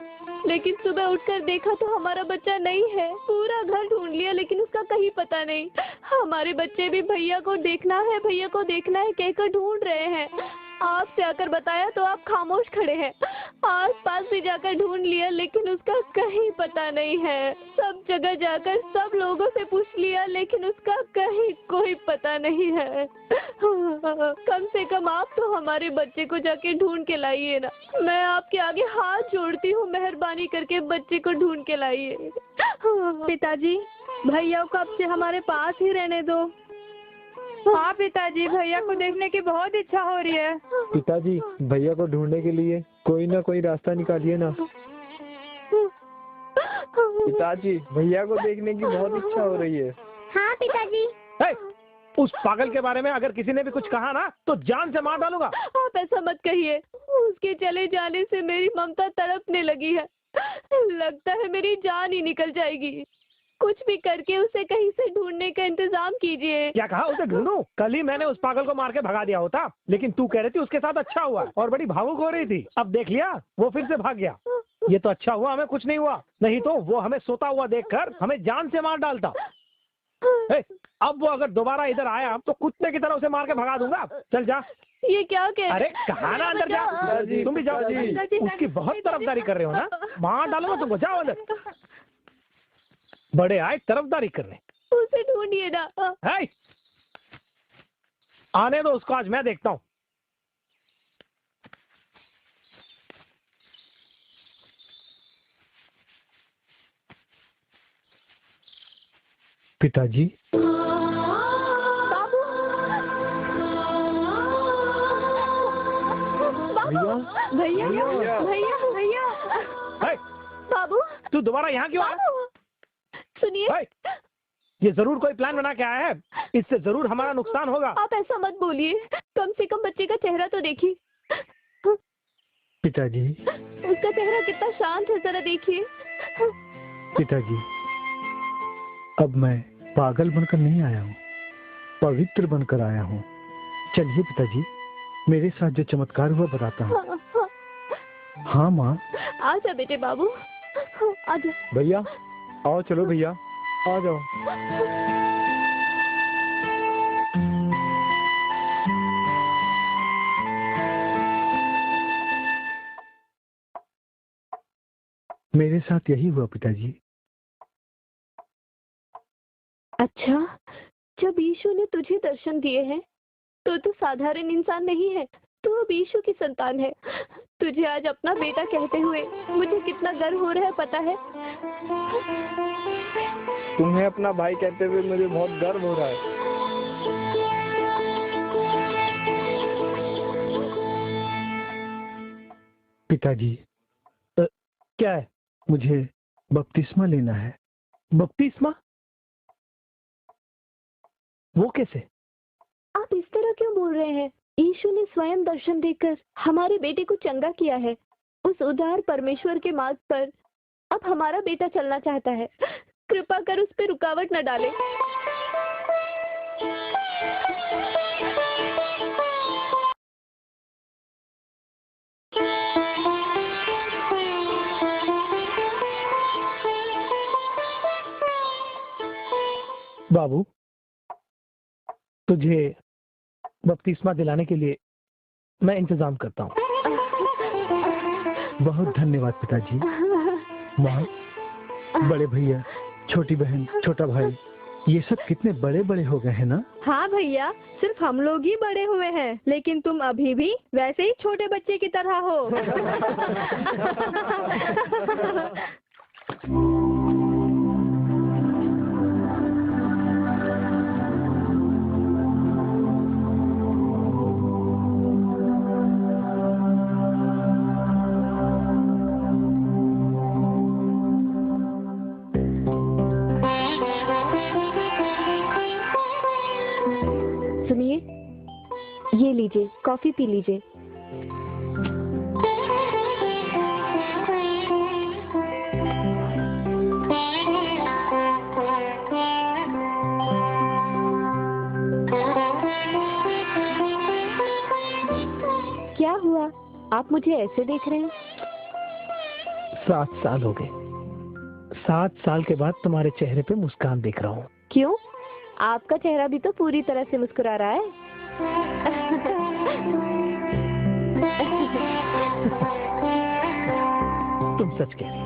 लेकिन सुबह उठकर देखा तो हमारा बच्चा नहीं है। पूरा घर ढूंढ लिया लेकिन उसका कहीं पता नहीं। हमारे बच्चे भी भैया को देखना है, भैया को देखना है कहकर ढूंढ रहे हैं। आपसे आकर बताया तो आप खामोश खड़े हैं। आस पास भी जाकर ढूंढ लिया लेकिन उसका कहीं पता नहीं है। सब जगह जाकर सब लोगों से पूछ लिया लेकिन उसका कहीं कोई पता नहीं है। कम से कम आप तो हमारे बच्चे को जाके ढूंढ के लाइए ना। मैं आपके आगे हाथ जोड़ती हूँ, मेहरबानी करके बच्चे को ढूंढ के लाइए। पिताजी, भैया को अब से हमारे पास ही रहने दो। हाँ पिताजी, भैया को देखने की बहुत इच्छा हो रही है। पिताजी, भैया को ढूंढने के लिए कोई ना कोई रास्ता निकालिए ना। पिताजी, भैया को देखने की बहुत इच्छा हो रही है। हाँ पिताजी। उस पागल के बारे में अगर किसी ने भी कुछ कहा ना तो जान से मार डालूंगा। आप ऐसा मत कहिए। उसके चले जाने से मेरी ममता तड़पने लगी है। लगता है मेरी जान ही निकल जाएगी। कुछ भी करके उसे कहीं से ढूंढने का इंतजाम कीजिए। क्या कहा? उसे ढूंढूं? कल ही मैंने उस पागल को मार के भगा दिया होता, लेकिन तू कह रही थी उसके साथ अच्छा हुआ और बड़ी भावुक हो रही थी। अब देख लिया, वो फिर से भाग गया। ये तो अच्छा हुआ हमें कुछ नहीं हुआ, नहीं तो वो हमें सोता हुआ देखकर हमें जान से मार डालता। अब वो अगर दोबारा इधर आया तो कुत्ते की तरह उसे मार के भगा दूंगा। चल जा। ये क्या कह? अरे कहा ना अंदर जा। तुम भी जाओ। उसकी बहुत तरफदारी कर रहे हो ना, मार डालूंगा तुमको। जाओ अंदर। बड़े आए तरफदारी कर रहे। उसे ढूंढिए ना। आने दो उसको, आज मैं देखता हूँ। पिताजी। बाबू। भैया, भैया, भैया, भैया। बाबू, तू दोबारा यहाँ क्यों आया? सुनिए, ये जरूर कोई प्लान बना के आया है। इससे जरूर हमारा नुकसान होगा। आप ऐसा मत बोलिए। कम से कम बच्चे का चेहरा तो देखिए। पिताजी। उसका चेहरा कितना शांत है, जरा देखिए। पिताजी, अब मैं पागल बनकर नहीं आया हूँ, पवित्र बनकर आया हूँ। चलिए पिताजी, मेरे साथ जो चमत्कार हुआ बताता हूँ। हाँ माँ। आजा बेटे बाबू, आजा। भैया आओ, चलो भैया आ जाओ। मेरे साथ यही हुआ पिताजी। अच्छा, जब यीशु ने तुझे दर्शन दिए हैं तो तू साधारण इंसान नहीं है, तू अब यीशु की संतान है। तुझे आज अपना बेटा कहते हुए मुझे कितना गर्व हो रहा है पता है? तुम्हें अपना भाई कहते हुए मुझे बहुत गर्व हो रहा है। पिताजी क्या है? मुझे बपतिस्मा लेना है। बपतिस्मा? वो कैसे? आप इस तरह क्यों बोल रहे हैं? यीशु ने स्वयं दर्शन देकर हमारे बेटे को चंगा किया है। उस उदार परमेश्वर के मार्ग पर अब हमारा बेटा चलना चाहता है। कृपा कर उस पर रुकावट न डाले। बाबू, तुझे बपतिस्मा दिलाने के लिए मैं इंतजाम करता हूँ। बहुत धन्यवाद पिताजी। माँ, बड़े भैया, छोटी बहन, छोटा भाई, ये सब कितने बड़े बड़े हो गए हैं ना? हाँ भैया, सिर्फ हम लोग ही बड़े हुए हैं, लेकिन तुम अभी भी वैसे ही छोटे बच्चे की तरह हो। सुनिए, ये लीजिए, कॉफी पी लीजिए। क्या हुआ? आप मुझे ऐसे देख रहे हैं? 7 साल हो गए। 7 साल के बाद तुम्हारे चेहरे पे मुस्कान देख रहा हूँ। क्यों? आपका चेहरा भी तो पूरी तरह से मुस्कुरा रहा है। तुम सच कह रही हो।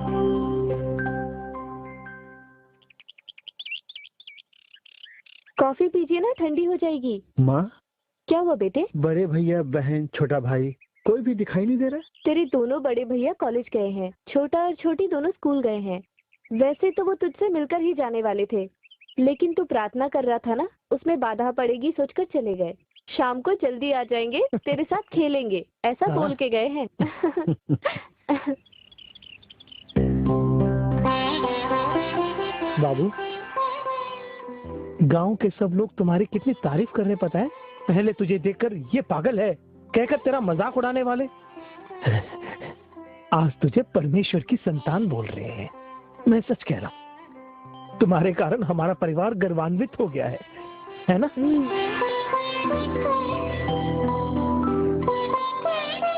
कॉफी पीजिए ना, ठंडी हो जाएगी। माँ, क्या हुआ बेटे? बड़े भैया, बहन, छोटा भाई कोई भी दिखाई नहीं दे रहा? तेरे दोनों बड़े भैया कॉलेज गए हैं, छोटा और छोटी दोनों स्कूल गए हैं। वैसे तो वो तुझसे मिलकर ही जाने वाले थे, लेकिन तू प्रार्थना कर रहा था ना, उसमें बाधा पड़ेगी सोचकर चले गए। शाम को जल्दी आ जाएंगे, तेरे साथ खेलेंगे, ऐसा बोल के गए हैं। बाबू, गांव के सब लोग तुम्हारी कितनी तारीफ कर रहे पता है? पहले तुझे देखकर ये पागल है कहकर तेरा मजाक उड़ाने वाले आज तुझे परमेश्वर की संतान बोल रहे हैं। मैं सच कह रहा हूँ, तुम्हारे कारण हमारा परिवार गर्वान्वित हो गया है ना?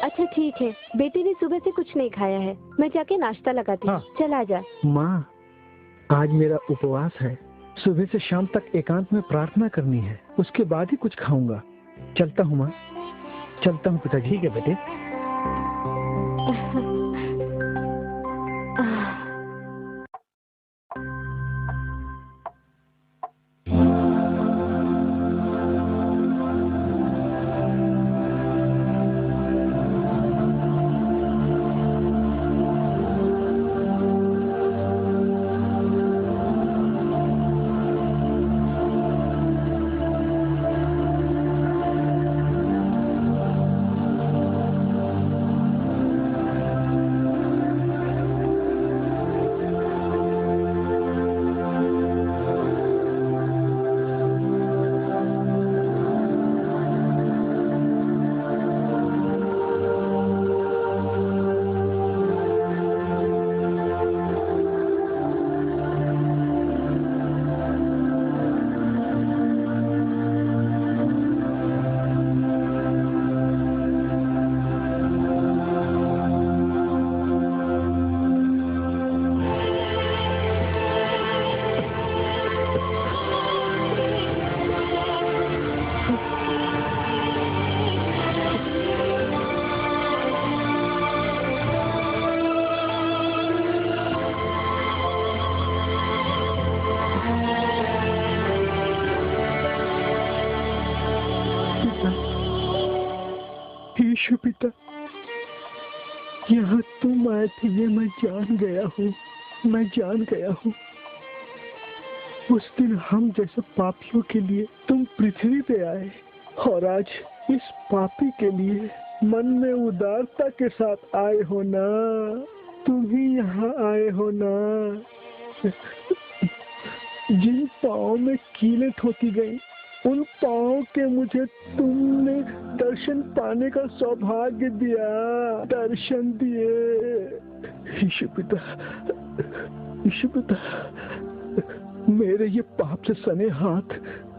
अच्छा ठीक है, बेटे ने सुबह से कुछ नहीं खाया है, मैं जाके नाश्ता लगाती हूँ। हाँ। चल आजा। माँ, आज मेरा उपवास है, सुबह से शाम तक एकांत में प्रार्थना करनी है, उसके बाद ही कुछ खाऊंगा। चलता हूँ माँ, चलता हूँ पिताजी। ठीक है बेटे। यहाँ तुम आए थे ये मैं जान गया हूँ, मैं जान गया हूँ। उस दिन हम जैसे पापियों के लिए तुम पृथ्वी पे आए और आज इस पापी के लिए मन में उदारता के साथ आए हो ना। तुम ही यहाँ आए हो ना। जिन पाँव में कीलें ठोकी गई उन पाँव के मुझे तुमने दर्शन पाने का सौभाग्य दिया, दर्शन दिए। यीशु पिता, यीशु पिता, मेरे ये पाप से सने हाथ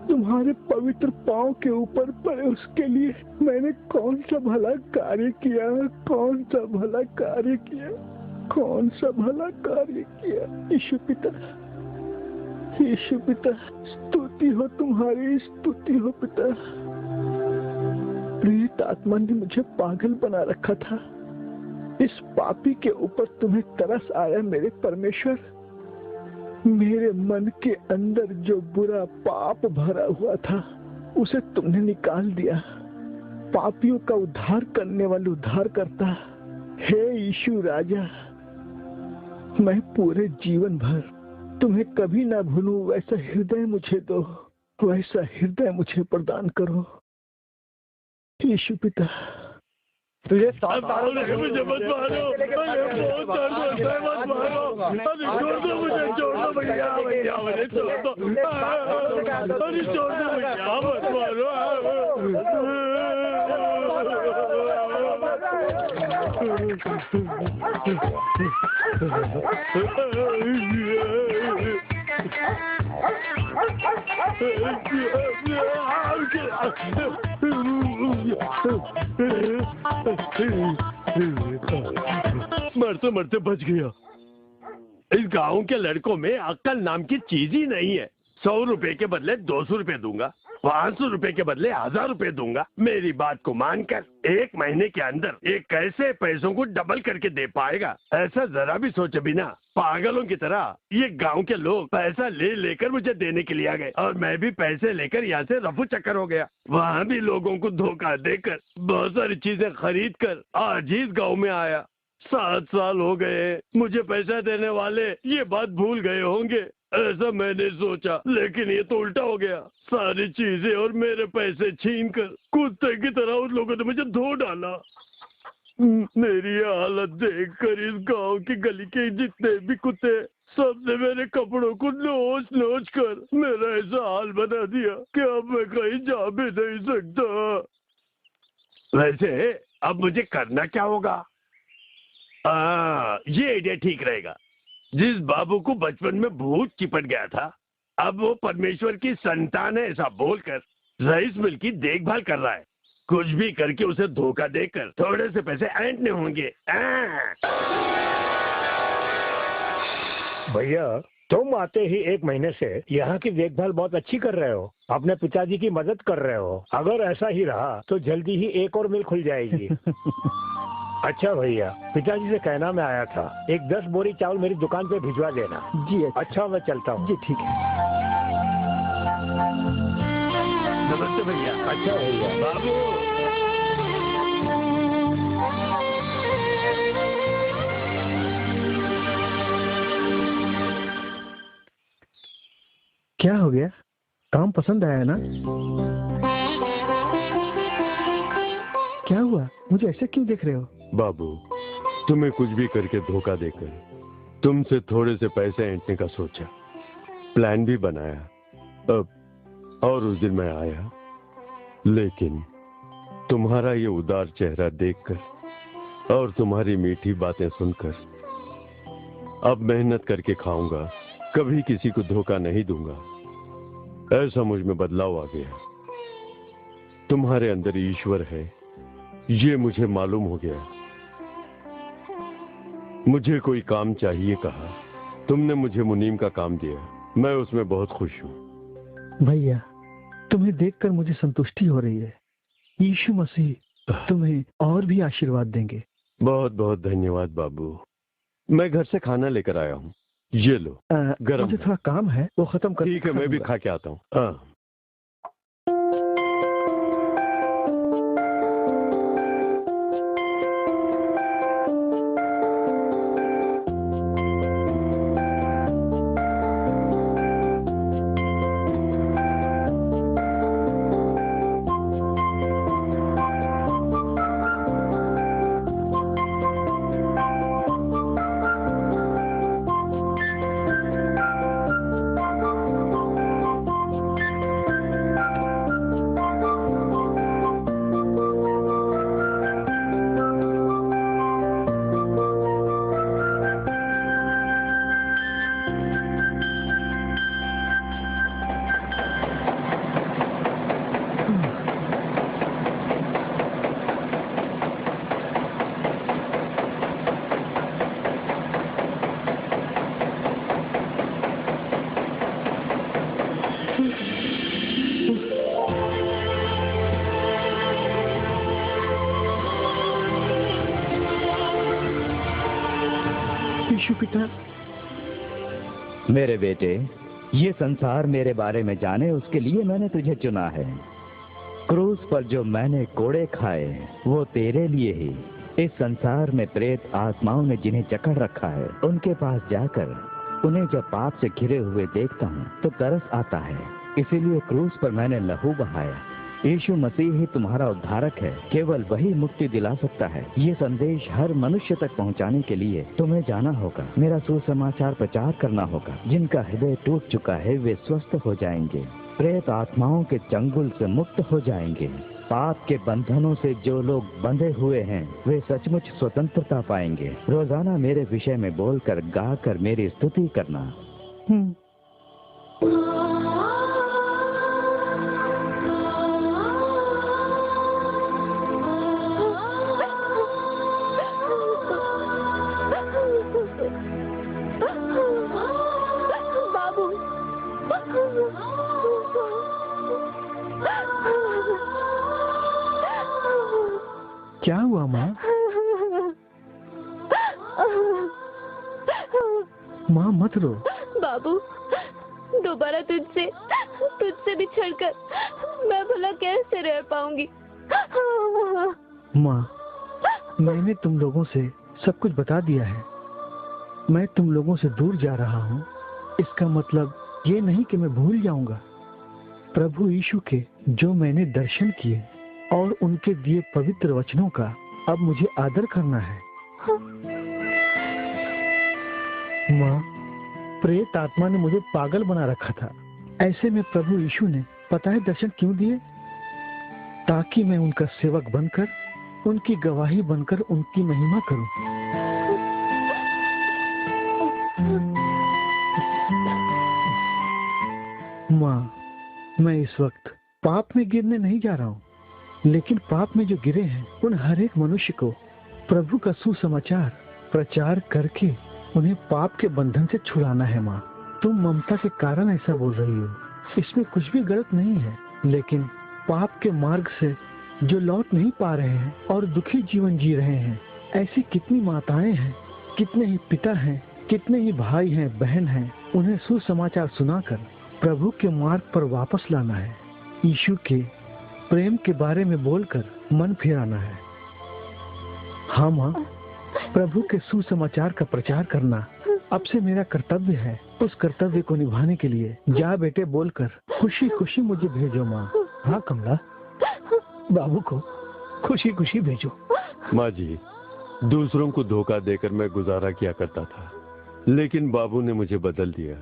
तुम्हारे पवित्र पाँव के ऊपर पड़े, उसके लिए मैंने कौन सा भला कार्य किया, कौन सा भला कार्य किया, कौन सा भला कार्य किया। यीशु पिता, यीशु पिता, स्तुति हो तुम्हारी, स्तुति हो पिता। प्रेरित आत्मा ने मुझे पागल बना रखा था। इस पापी के ऊपर तुम्हें तरस आया मेरे परमेश्वर। मेरे मन के अंदर जो बुरा पाप भरा हुआ था उसे तुमने निकाल दिया। पापियों का उद्धार करने वाले उद्धार करता। हे यीशु राजा, मैं पूरे जीवन भर तुम्हें कभी ना भूलूं, वैसा हृदय मुझे दो, वैसा हृदय मुझे प्रदान करो। यीशु पिता, तुझे मुझे मत मारो, मुझे बहुत दर्द होता है, मत मारो, अरे छोड़ दो मुझे, छोड़ दो भैया, भैया मुझे छोड़ दो, अरे छोड़ दो भैया, मत मारो। मरते मरते बच गया। इस गांव के लड़कों में अक्ल नाम की चीज ही नहीं है। 100 रुपए के बदले 200 रुपए दूंगा, 500 रुपए के बदले 1000 रुपए दूंगा। मेरी बात को मानकर 1 महीने के अंदर ये कैसे पैसों को डबल करके दे पाएगा, ऐसा जरा भी सोचे बिना पागलों की तरह ये गांव के लोग पैसा ले लेकर मुझे देने के लिए आ गए और मैं भी पैसे लेकर यहाँ से रफू चक्कर हो गया। वहाँ भी लोगों को धोखा देकर बहुत सारी चीजें खरीद कर आज इस गाँव में आया। 7 साल हो गए, मुझे पैसा देने वाले ये बात भूल गए होंगे ऐसा मैंने सोचा, लेकिन ये तो उल्टा हो गया। सारी चीजें और मेरे पैसे छीनकर कुत्ते की तरह उन लोगों ने मुझे धो डाला। मेरी हालत देखकर इस गांव की गली के जितने भी कुत्ते सबने मेरे कपड़ों को नोच नोच कर मेरा ऐसा हाल बना दिया कि अब मैं कहीं जा भी नहीं सकता। वैसे अब मुझे करना क्या होगा? ये आइडिया ठीक रहेगा। जिस बाबू को बचपन में भूत चिपट गया था, अब वो परमेश्वर की संतान है ऐसा बोलकर राइस मिल की देखभाल कर रहा है। कुछ भी करके उसे धोखा देकर थोड़े से पैसे ऐंठने होंगे। भैया, तुम आते ही 1 महीने से यहाँ की देखभाल बहुत अच्छी कर रहे हो, अपने पिताजी की मदद कर रहे हो। अगर ऐसा ही रहा तो जल्दी ही एक और मिल खुल जाएगी। अच्छा भैया, पिताजी से कहना मैं आया था, एक 10 बोरी चावल मेरी दुकान पे भिजवा देना। जी अच्छा, मैं चलता हूँ। जी ठीक है। नमस्ते भैया। अच्छा भैया। बाबू, क्या हो गया? काम पसंद आया ना? क्या हुआ? मुझे ऐसे क्यों देख रहे हो? बाबू, तुम्हें कुछ भी करके धोखा देकर तुमसे थोड़े से पैसे ऐंठने का सोचा, प्लान भी बनाया। अब और उस दिन मैं आया, लेकिन तुम्हारा ये उदार चेहरा देखकर और तुम्हारी मीठी बातें सुनकर अब मेहनत करके खाऊंगा, कभी किसी को धोखा नहीं दूंगा, ऐसा मुझ में बदलाव आ गया। तुम्हारे अंदर ईश्वर है ये मुझे मालूम हो गया। मुझे कोई काम चाहिए कहा, तुमने मुझे मुनीम का काम दिया, मैं उसमें बहुत खुश हूँ। भैया, तुम्हें देखकर मुझे संतुष्टि हो रही है। यीशु मसीह तुम्हें और भी आशीर्वाद देंगे। बहुत बहुत धन्यवाद बाबू। मैं घर से खाना लेकर आया हूँ, ये लो। गरम मुझे थोड़ा काम है, वो खत्म कर। ठीक है, मैं भी खा के आता हूँ। यीशु पिता। मेरे बेटे, ये संसार मेरे बारे में जाने उसके लिए मैंने तुझे चुना है। क्रूस पर जो मैंने कोड़े खाए वो तेरे लिए ही। इस संसार में प्रेत आत्माओं ने जिन्हें जकड़ रखा है, उनके पास जाकर उन्हें जब पाप से घिरे हुए देखता हूँ तो तरस आता है। इसीलिए क्रूस पर मैंने लहू बहाया। यीशु मसीह ही तुम्हारा उद्धारक है, केवल वही मुक्ति दिला सकता है। ये संदेश हर मनुष्य तक पहुंचाने के लिए तुम्हें जाना होगा, मेरा सुसमाचार प्रचार करना होगा। जिनका हृदय टूट चुका है वे स्वस्थ हो जाएंगे, प्रेत आत्माओं के चंगुल से मुक्त हो जाएंगे। पाप के बंधनों से जो लोग बंधे हुए हैं वे सचमुच स्वतंत्रता पाएंगे। रोजाना मेरे विषय में बोलकर गाकर मेरी स्तुति करना। क्या हुआ माँ? माँ मत रो। बाबू, दोबारा तुझसे बिछड़कर मैं भला कैसे रह पाऊंगी? माँ, मैंने तुम लोगों से सब कुछ बता दिया है। मैं तुम लोगों से दूर जा रहा हूँ, इसका मतलब ये नहीं कि मैं भूल जाऊंगा। प्रभु यीशु के जो मैंने दर्शन किए और उनके दिए पवित्र वचनों का अब मुझे आदर करना है। माँ, प्रेत आत्मा ने मुझे पागल बना रखा था। ऐसे में प्रभु यीशु ने पता है दर्शन क्यों दिए? ताकि मैं उनका सेवक बनकर, उनकी गवाही बनकर उनकी महिमा करूं। माँ, मैं इस वक्त पाप में गिरने नहीं जा रहा हूँ, लेकिन पाप में जो गिरे हैं उन हर एक मनुष्य को प्रभु का सुसमाचार प्रचार करके उन्हें पाप के बंधन से छुड़ाना है। माँ, तुम ममता के कारण ऐसा बोल रही हो, इसमें कुछ भी गलत नहीं है। लेकिन पाप के मार्ग से जो लौट नहीं पा रहे हैं और दुखी जीवन जी रहे हैं, ऐसी कितनी माताएं हैं, कितने ही पिता हैं, कितने ही भाई हैं, बहन हैं, उन्हें सुसमाचार सुनाकर प्रभु के मार्ग पर वापस लाना है। यीशु के प्रेम के बारे में बोलकर मन फिराना है। हाँ माँ, प्रभु के सुसमाचार का प्रचार करना अब से मेरा कर्तव्य है। उस कर्तव्य को निभाने के लिए जा बेटे बोलकर खुशी खुशी मुझे भेजो माँ। हाँ कमला, बाबू को खुशी खुशी भेजो। माँ जी, दूसरों को धोखा देकर मैं गुजारा किया करता था, लेकिन बाबू ने मुझे बदल दिया।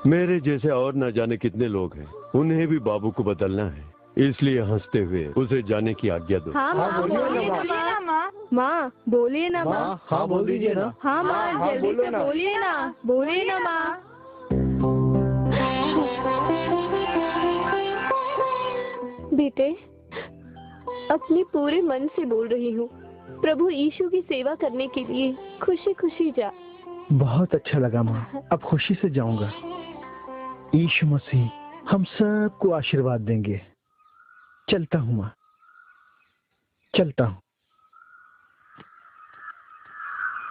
मेरे जैसे और न जाने कितने लोग हैं, उन्हें भी बाबू को बदलना है। इसलिए हंसते हुए उसे जाने की आज्ञा दो। हाँ माँ, बोलिए ना माँ। माँ बोलिए ना माँ। हाँ बोल दीजिए ना। हाँ माँ, जल्दी से बोलिए ना, बोलिए ना माँ। बेटे, अपने पूरे मन से बोल रही हूँ, प्रभु यीशु की सेवा करने के लिए खुशी खुशी जा। बहुत अच्छा लगा माँ, अब खुशी से जाऊंगा। यीशु मसीह हम सबको आशीर्वाद देंगे। चलता हूँ माँ, चलता हूँ।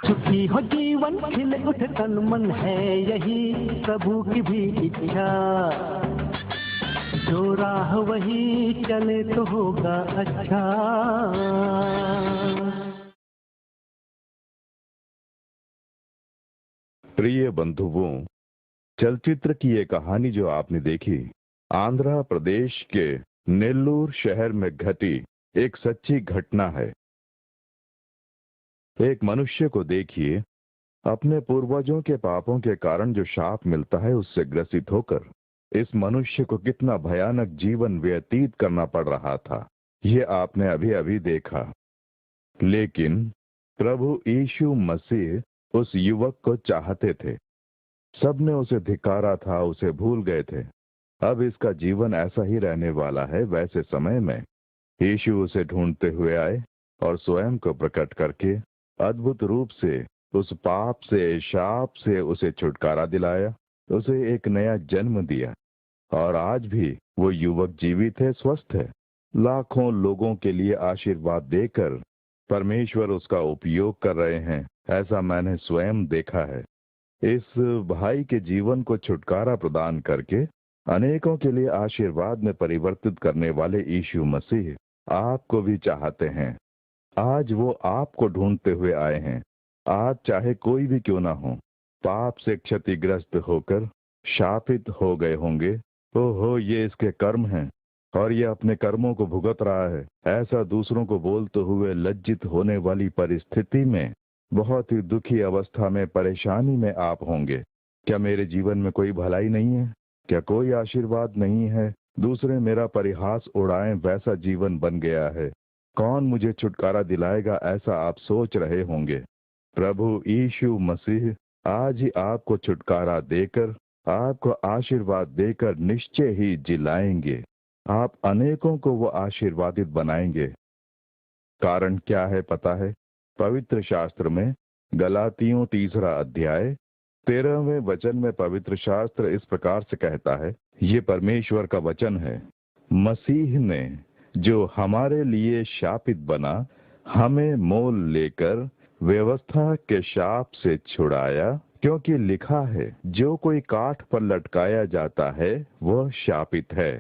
सुखी हो जीवन, खिले उठे तन मन, है यही प्रभु की भी इच्छा। जो राह वही चले तो होगा अच्छा। प्रिय बंधुओं, चलचित्र की ये कहानी जो आपने देखी, आंध्र प्रदेश के नेल्लूर शहर में घटी एक सच्ची घटना है। एक मनुष्य को देखिए, अपने पूर्वजों के पापों के कारण जो शाप मिलता है उससे ग्रसित होकर इस मनुष्य को कितना भयानक जीवन व्यतीत करना पड़ रहा था, ये आपने अभी अभी देखा। लेकिन प्रभु यीशु मसीह उस युवक को चाहते थे। सबने उसे धिक्कारा था, उसे भूल गए थे। अब इसका जीवन ऐसा ही रहने वाला है। वैसे समय में यीशु उसे ढूंढते हुए आए और स्वयं को प्रकट करके अद्भुत रूप से उस पाप से, शाप से उसे छुटकारा दिलाया, उसे एक नया जन्म दिया। और आज भी वो युवक जीवित है, स्वस्थ है, लाखों लोगों के लिए आशीर्वाद देकर परमेश्वर उसका उपयोग कर रहे हैं, ऐसा मैंने स्वयं देखा है। इस भाई के जीवन को छुटकारा प्रदान करके अनेकों के लिए आशीर्वाद में परिवर्तित करने वाले यीशु मसीह आपको भी चाहते हैं। आज वो आपको ढूंढते हुए आए हैं। आज चाहे कोई भी क्यों ना हो, पाप से क्षतिग्रस्त होकर शापित हो गए होंगे। ओहो, ये इसके कर्म हैं और ये अपने कर्मों को भुगत रहा है, ऐसा दूसरों को बोलते हुए लज्जित होने वाली परिस्थिति में, बहुत ही दुखी अवस्था में, परेशानी में आप होंगे। क्या मेरे जीवन में कोई भलाई नहीं है? क्या कोई आशीर्वाद नहीं है? दूसरे मेरा परिहास उड़ाएं वैसा जीवन बन गया है। कौन मुझे छुटकारा दिलाएगा, ऐसा आप सोच रहे होंगे। प्रभु यीशु मसीह आज ही आपको छुटकारा देकर, आपको आशीर्वाद देकर निश्चय ही जिलाएंगे। आप अनेकों को वो आशीर्वादित बनाएंगे। कारण क्या है पता है? पवित्र शास्त्र में गलातियों 3 अध्याय 13वें वचन में पवित्र शास्त्र इस प्रकार से कहता है, ये परमेश्वर का वचन है, मसीह ने जो हमारे लिए शापित बना, हमें मोल लेकर व्यवस्था के शाप से छुड़ाया, क्योंकि लिखा है, जो कोई काठ पर लटकाया जाता है वह शापित है।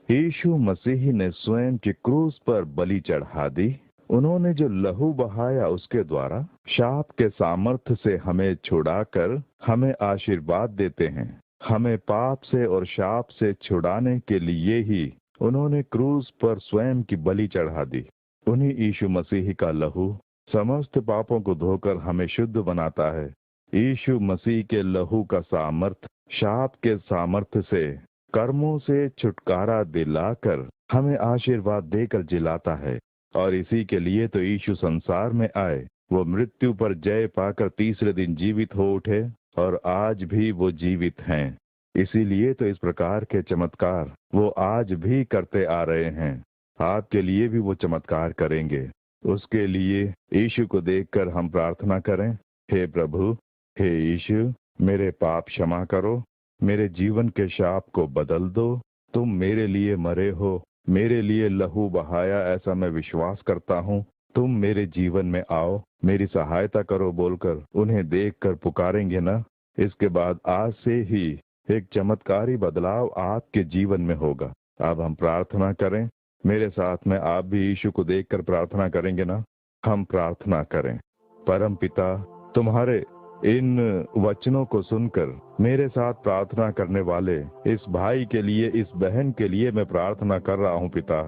यीशु मसीह ने स्वयं की क्रूस पर बलि चढ़ा दी। उन्होंने जो लहू बहाया उसके द्वारा शाप के सामर्थ्य से हमें छुड़ाकर हमें आशीर्वाद देते हैं। हमें पाप से और शाप से छुड़ाने के लिए ही उन्होंने क्रूस पर स्वयं की बलि चढ़ा दी। उन्हीं यीशु मसीह का लहू समस्त पापों को धोकर हमें शुद्ध बनाता है। यीशु मसीह के लहू का सामर्थ शाप के सामर्थ्य से, कर्मों से छुटकारा दिलाकर हमें आशीर्वाद देकर जिलाता है। और इसी के लिए तो यीशु संसार में आए। वो मृत्यु पर जय पाकर तीसरे दिन जीवित हो उठे और आज भी वो जीवित हैं। इसीलिए तो इस प्रकार के चमत्कार वो आज भी करते आ रहे हैं। आपके लिए भी वो चमत्कार करेंगे। उसके लिए यीशु को देखकर हम प्रार्थना करें, हे प्रभु, हे यीशु, मेरे पाप क्षमा करो, मेरे जीवन के शाप को बदल दो। तुम मेरे लिए मरे हो, मेरे लिए लहू बहाया, ऐसा मैं विश्वास करता हूँ। तुम मेरे जीवन में आओ, मेरी सहायता करो बोलकर उन्हें देखकर पुकारेंगे ना, इसके बाद आज से ही एक चमत्कारी बदलाव आपके जीवन में होगा। अब हम प्रार्थना करें। मेरे साथ में आप भी यीशु को देखकर प्रार्थना करेंगे ना। हम प्रार्थना करें। परम पिता, तुम्हारे इन वचनों को सुनकर मेरे साथ प्रार्थना करने वाले इस भाई के लिए, इस बहन के लिए मैं प्रार्थना कर रहा हूँ पिता।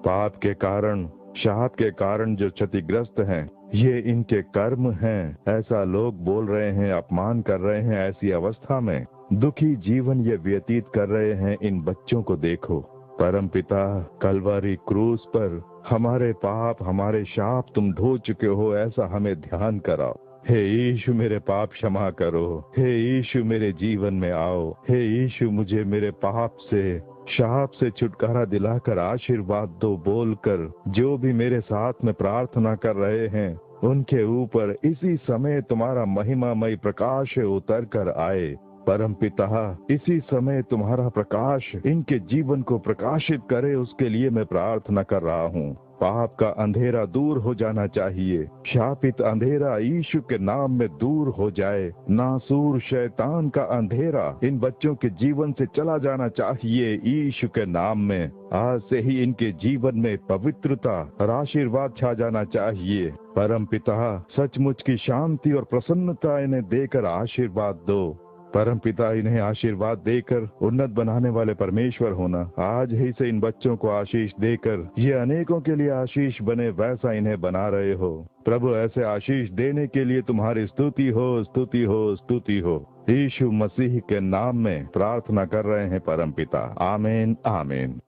पाप के कारण, शाप के कारण जो क्षतिग्रस्त हैं, ये इनके कर्म हैं, ऐसा लोग बोल रहे हैं, अपमान कर रहे हैं। ऐसी अवस्था में दुखी जीवन ये व्यतीत कर रहे हैं। इन बच्चों को देखो परम पिता, कलवरी क्रूस पर हमारे पाप, हमारे शाप तुम धो चुके हो, ऐसा हमें ध्यान कराओ। हे यीशु, मेरे पाप क्षमा करो। हे यीशु, मेरे जीवन में आओ। हे यीशु, मुझे मेरे पाप से, शाप से छुटकारा दिलाकर आशीर्वाद दो बोलकर जो भी मेरे साथ में प्रार्थना कर रहे हैं, उनके ऊपर इसी समय तुम्हारा महिमामय प्रकाश उतर कर आए। परम पिता, इसी समय तुम्हारा प्रकाश इनके जीवन को प्रकाशित करे, उसके लिए मैं प्रार्थना कर रहा हूँ। पाप का अंधेरा दूर हो जाना चाहिए। शापित अंधेरा यीशु के नाम में दूर हो जाए। नासूर शैतान का अंधेरा इन बच्चों के जीवन से चला जाना चाहिए यीशु के नाम में। आज से ही इनके जीवन में पवित्रता और आशीर्वाद छा जाना चाहिए। परम पिता, सचमुच की शांति और प्रसन्नता इन्हें देकर आशीर्वाद दो। परम पिता, इन्हें आशीर्वाद देकर उन्नत बनाने वाले परमेश्वर होना। आज ही से इन बच्चों को आशीष देकर ये अनेकों के लिए आशीष बने, वैसा इन्हें बना रहे हो। प्रभु, ऐसे आशीष देने के लिए तुम्हारी स्तुति हो, स्तुति हो, स्तुति हो। यीशु मसीह के नाम में प्रार्थना कर रहे हैं परम पिता। आमीन, आमीन।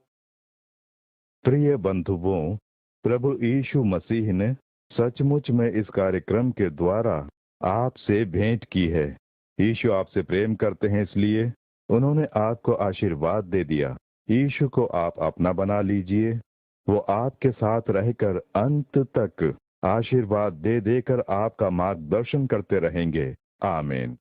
प्रिय बंधुओं, प्रभु यीशु मसीह ने सचमुच में इस कार्यक्रम के द्वारा आपसे भेंट की है। यीशु आपसे प्रेम करते हैं, इसलिए उन्होंने आपको आशीर्वाद दे दिया। यीशु को आप अपना बना लीजिए। वो आपके साथ रहकर अंत तक आशीर्वाद दे देकर आपका मार्गदर्शन करते रहेंगे। आमीन।